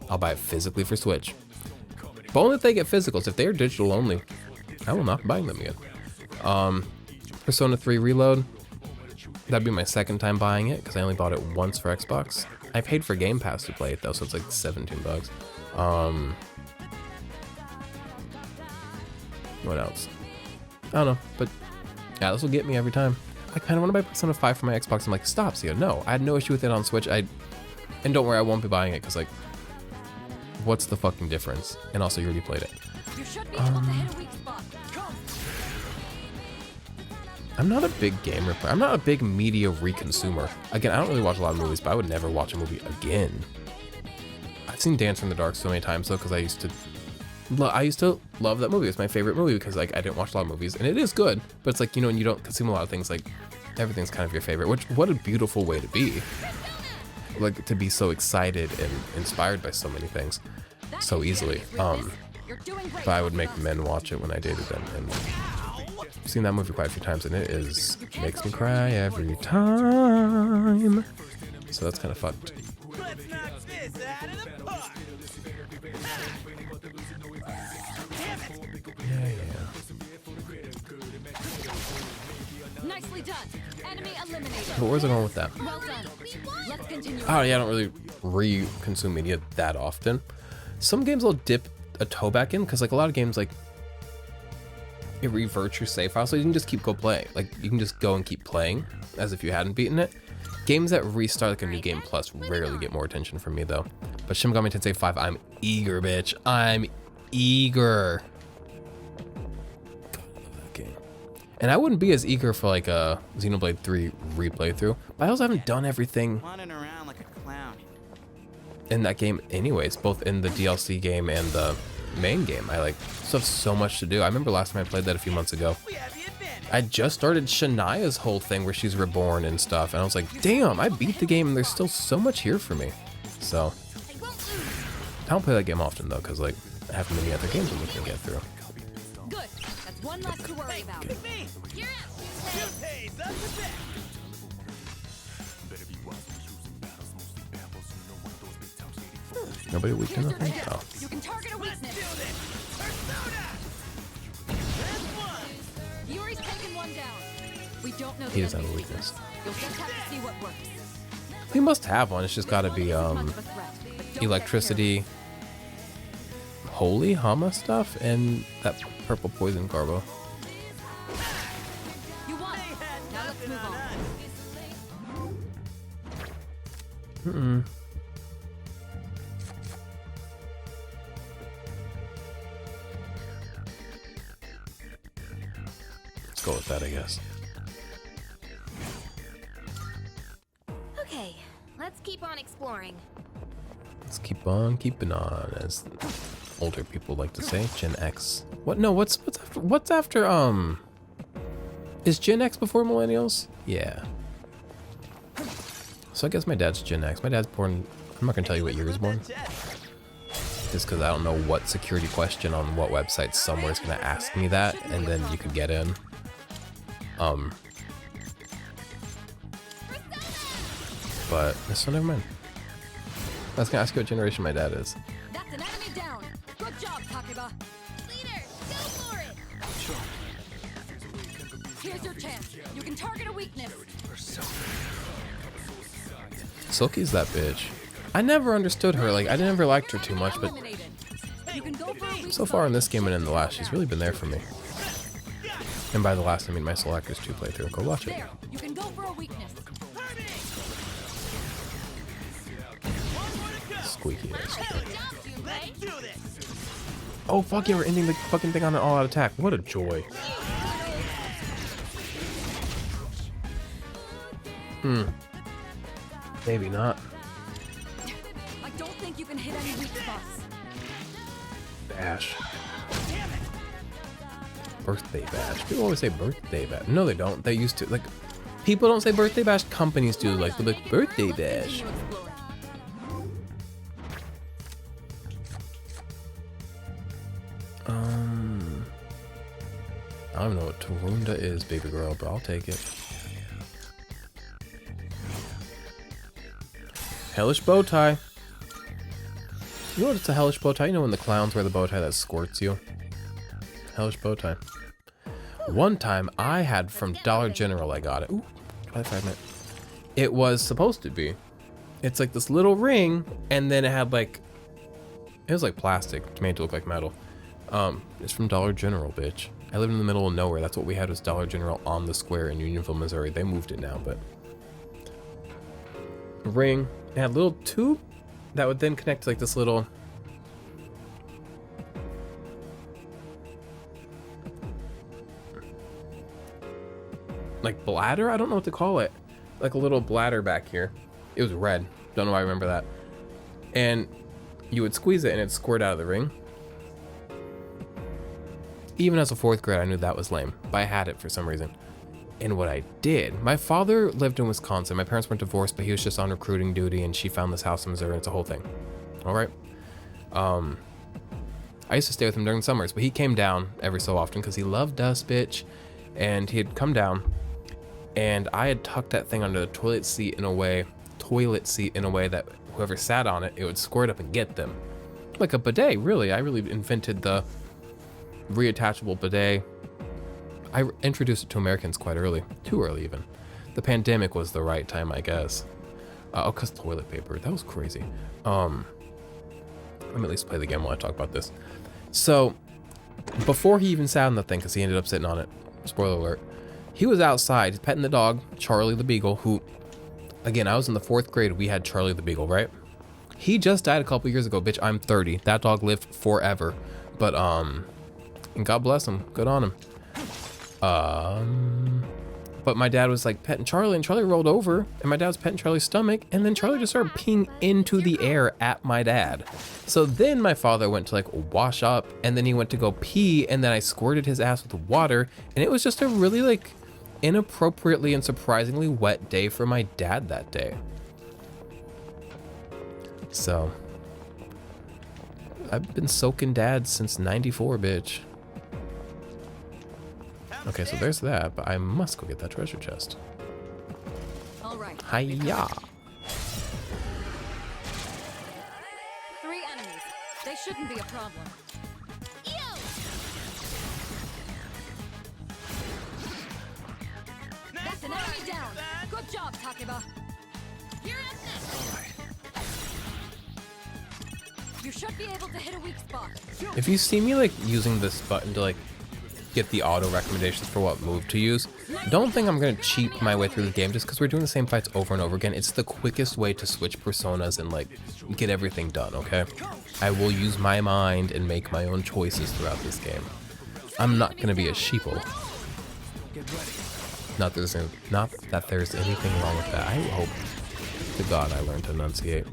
I'll buy it physically for Switch. But only if they get physicals. If they are digital only, I will not be buying them again. Persona 3 Reload, that'd be my 2nd time buying it because I only bought it once for Xbox. I paid for Game Pass to play it though, so it's like $17. What else? I don't know, but yeah, this will get me every time. I kind of want to buy Persona 5 for my Xbox. I'm like, stop, Sia. No, I had no issue with it on Switch. And don't worry, I won't be buying it because like, what's the fucking difference? And also, you already played it. You should be able to hit a weak spot. I'm not a big gamer. I'm not a big media reconsumer. Again, I don't really watch a lot of movies, but I would never watch a movie again. I've seen Dancer in the Dark so many times though, because I used to love that movie. It's my favorite movie because like I didn't watch a lot of movies, and it is good. But it's like, you know, when you don't consume a lot of things, like everything's kind of your favorite. Which, what a beautiful way to be. Like to be so excited and inspired by so many things so easily. But I would make men watch it when I dated them, and I've seen that movie quite a few times, and it makes me cry every time. So that's kind of fucked. Let's knock this out of the park. Nicely done. Enemy eliminated. But where's it going with that? Well done. Let's continue. Oh yeah, I don't really re-consume media that often. Some games I'll dip a toe back in because like a lot of games like it reverts your save file, so you can just keep play. Like you can just go and keep playing as if you hadn't beaten it. Games that restart like a new game plus rarely get more attention from me though. But Shin Megami Tensei 5, I'm eager, bitch. I'm eager. God, I love that game. And I wouldn't be as eager for like a Xenoblade 3 replay through, but I also haven't done everything Wandering around like a clown. in that game anyways, both in the DLC game and the main game. I like still have so much to do. I remember last time I played that a few months ago. We have the advantage. I just started Shania's whole thing where she's reborn and stuff, and I was like, damn, I beat the game and there's still so much here for me. So I don't play that game often though, because like I have many other games I'm looking to get through. Good. That's one less to worry about. Pick me. You're out. Two pays up the back. Nobody weak to nothing? Oh. You can target a weakness. Do this. Persona. That's one. Yuri's taken one down. We don't know He the doesn't have a enemy's weakness. You'll just have to see what works. He must have one. It's just got to be Much of a threat, but don't get electricity, holy Hama stuff, and that purple poison carbo. careless. You won. Now let's move on. Let's go with that, I guess. Okay, let's keep on exploring. Let's keep on keeping on, as older people like to say. Gen X. What? No. What's after? Is Gen X before millennials? Yeah. So I guess my dad's Gen X. My dad's born. I'm not gonna tell you what year he was born, just because I don't know what security question on what website somewhere is gonna ask me that, and then you could get in. But so never mind. I was gonna ask you what generation my dad is. That's an enemy down. Good job, Takeba. Leader, go for it! Here's your chance. You can target a weakness. Silky's that bitch. I never understood her. Like, I never liked her too much, but Eliminated. You can go for a weak so far in this game and in the last, she's really been there for me. And by the last, I mean my Soul Hackers 2 playthrough. Go watch it. There. You can go for a weakness. Squeaky ass. Let's do this. Oh, fuck yeah, we're ending the fucking thing on an all-out attack. What a joy. Maybe not. I don't think you can hit any weak spots. Bash. Birthday bash. People always say birthday bash. No, they don't. They used to. Like, people don't say birthday bash. Companies do. Like, they're like, birthday Let's bash. continue exploring. I don't know what Tarunda is, baby girl, but I'll take it. Hellish bow tie. You know what? It's a hellish bow tie. You know when the clowns wear the bow tie that squirts you? Hellish bow tie. One time I had from Dollar General, I got it. Ooh, by the fragment. It was supposed to be. It's like this little ring, and then it had like, it was like plastic made to look like metal. It's from Dollar General, bitch. I live in the middle of nowhere. That's what we had, was Dollar General on the square in Unionville, Missouri. They moved it now, but ring. It had a little tube that would then connect to like this little like bladder. I don't know what to call it. Like a little bladder back here. It was red. Don't know why I remember that. And you would squeeze it and it'd squirt out of the ring. Even as a 4th grade, I knew that was lame, but I had it for some reason. And what I did, my father lived in Wisconsin. My parents weren't divorced, but he was just on recruiting duty, and she found this house in Missouri. It's a whole thing. All right. I used to stay with him during summers, but he came down every so often because he loved us, bitch. And he had come down, and I had tucked that thing under the toilet seat in a way that whoever sat on it, it would squirt up and get them. Like a bidet, really. I really invented the reattachable bidet. I introduced it to Americans quite early. Too early, even. The pandemic was the right time, I guess. Oh, because toilet paper. That was crazy. Let me at least play the game while I talk about this. So, before he even sat on the thing, because he ended up sitting on it, spoiler alert, he was outside petting the dog, Charlie the Beagle, who, again, I was in the 4th grade. We had Charlie the Beagle, right? He just died a couple years ago, bitch. I'm 30. That dog lived forever. But, and God bless him. Good on him. But my dad was like petting Charlie, and Charlie rolled over, and my dad was petting Charlie's stomach, and then Charlie just started peeing into the air at my dad. So then my father went to like wash up, and then he went to go pee, and then I squirted his ass with water, and it was just a really like inappropriately and surprisingly wet day for my dad that day. So I've been soaking dad since '94, bitch. Okay, so there's that, but I must go get that treasure chest. All right. Hiya! 3 enemies. They shouldn't be a problem. down. Good job, Takeba. You're up next. You should be able to hit a weak spot. If you see me like using this button to like get the auto recommendations for what move to use, don't think I'm gonna cheat my way through the game just because we're doing the same fights over and over again. It's the quickest way to switch personas and like get everything done, okay? I will use my mind and make my own choices throughout this game. I'm not gonna be a sheeple. Not that there's anything wrong with that. I hope to God I learn to enunciate.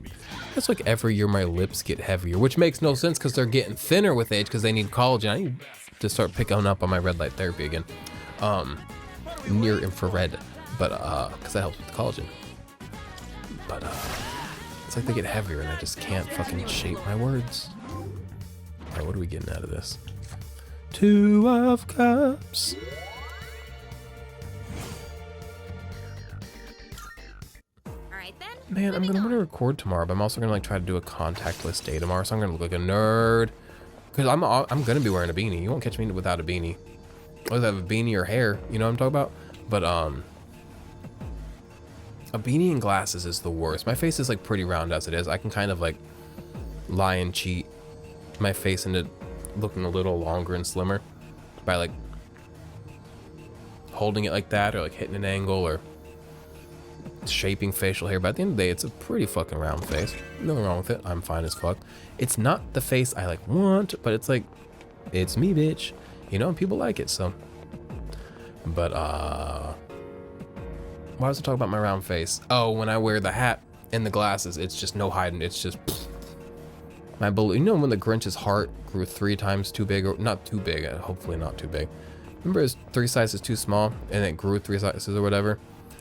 It's like every year my lips get heavier, which makes no sense because they're getting thinner with age because they need collagen. I need to start picking up on my red light therapy again. Near infrared, but because that helps with the collagen. But it's like they get heavier and I just can't fucking shape my words. Alright, what are we getting out of this? 2 of Cups. Man, I'm gonna want to record tomorrow, but I'm also gonna like try to do a contactless day tomorrow, so I'm gonna look like a nerd. Cause I'm gonna be wearing a beanie. You won't catch me without a beanie. Whether I have a beanie or hair, you know what I'm talking about? But a beanie and glasses is the worst. My face is like pretty round as it is. I can kind of like lie and cheat my face into looking a little longer and slimmer by like holding it like that or like hitting an angle or shaping facial hair, but at the end of the day it's a pretty fucking round face. Nothing wrong with it. I'm fine as fuck. It's not the face I like want, but it's like it's me, bitch, you know, and people like it. So but why was I talking about my round face? Oh, when I wear the hat and the glasses, it's just no hiding. It's just my balloon. You know when the Grinch's heart grew 3 times too big, or not too big, hopefully not too big. Remember it's 3 sizes too small and it grew 3 sizes or whatever?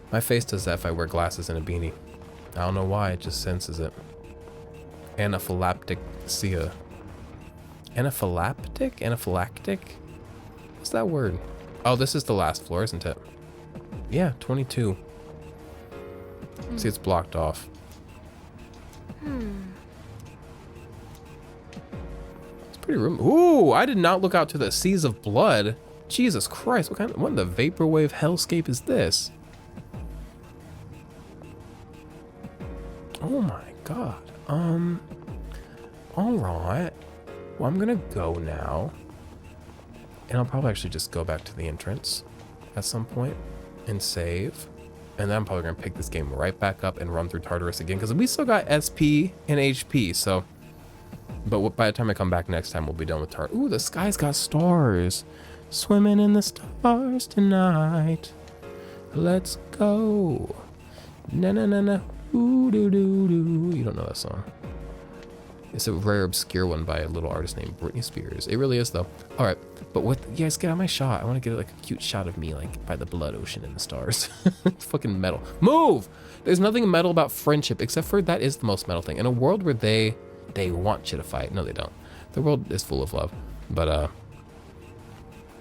My face does that if I wear glasses and a beanie. I don't know why, it just senses it. Anaphylactic Siaha. Anaphylactic? What's that word? Oh, this is the last floor, isn't it? Yeah, 22. See, it's blocked off. It's pretty room. Ooh, I did not look out to the seas of blood. Jesus Christ, what in the Vaporwave Hellscape is this? Oh my God. Alright. Well, I'm gonna go now. And I'll probably actually just go back to the entrance at some point and save. And then I'm probably gonna pick this game right back up and run through Tartarus again, because we still got SP and HP, so. But by the time I come back next time, we'll be done with Tartarus. Ooh, the sky's got stars. Swimming in the stars tonight. Let's go. Na na na na. Ooh, doo, doo, doo. You don't know that song. It's a rare obscure one by a little artist named Britney Spears. It really is though. All right, but what? You guys get out my shot. I want to get like a cute shot of me like by the blood ocean and the stars. It's fucking metal. Move! There's nothing metal about friendship except for that is the most metal thing. In a world where they want you to fight. No, they don't. The world is full of love, but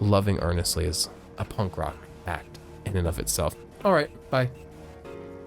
loving earnestly is a punk rock act in and of itself. All right, bye.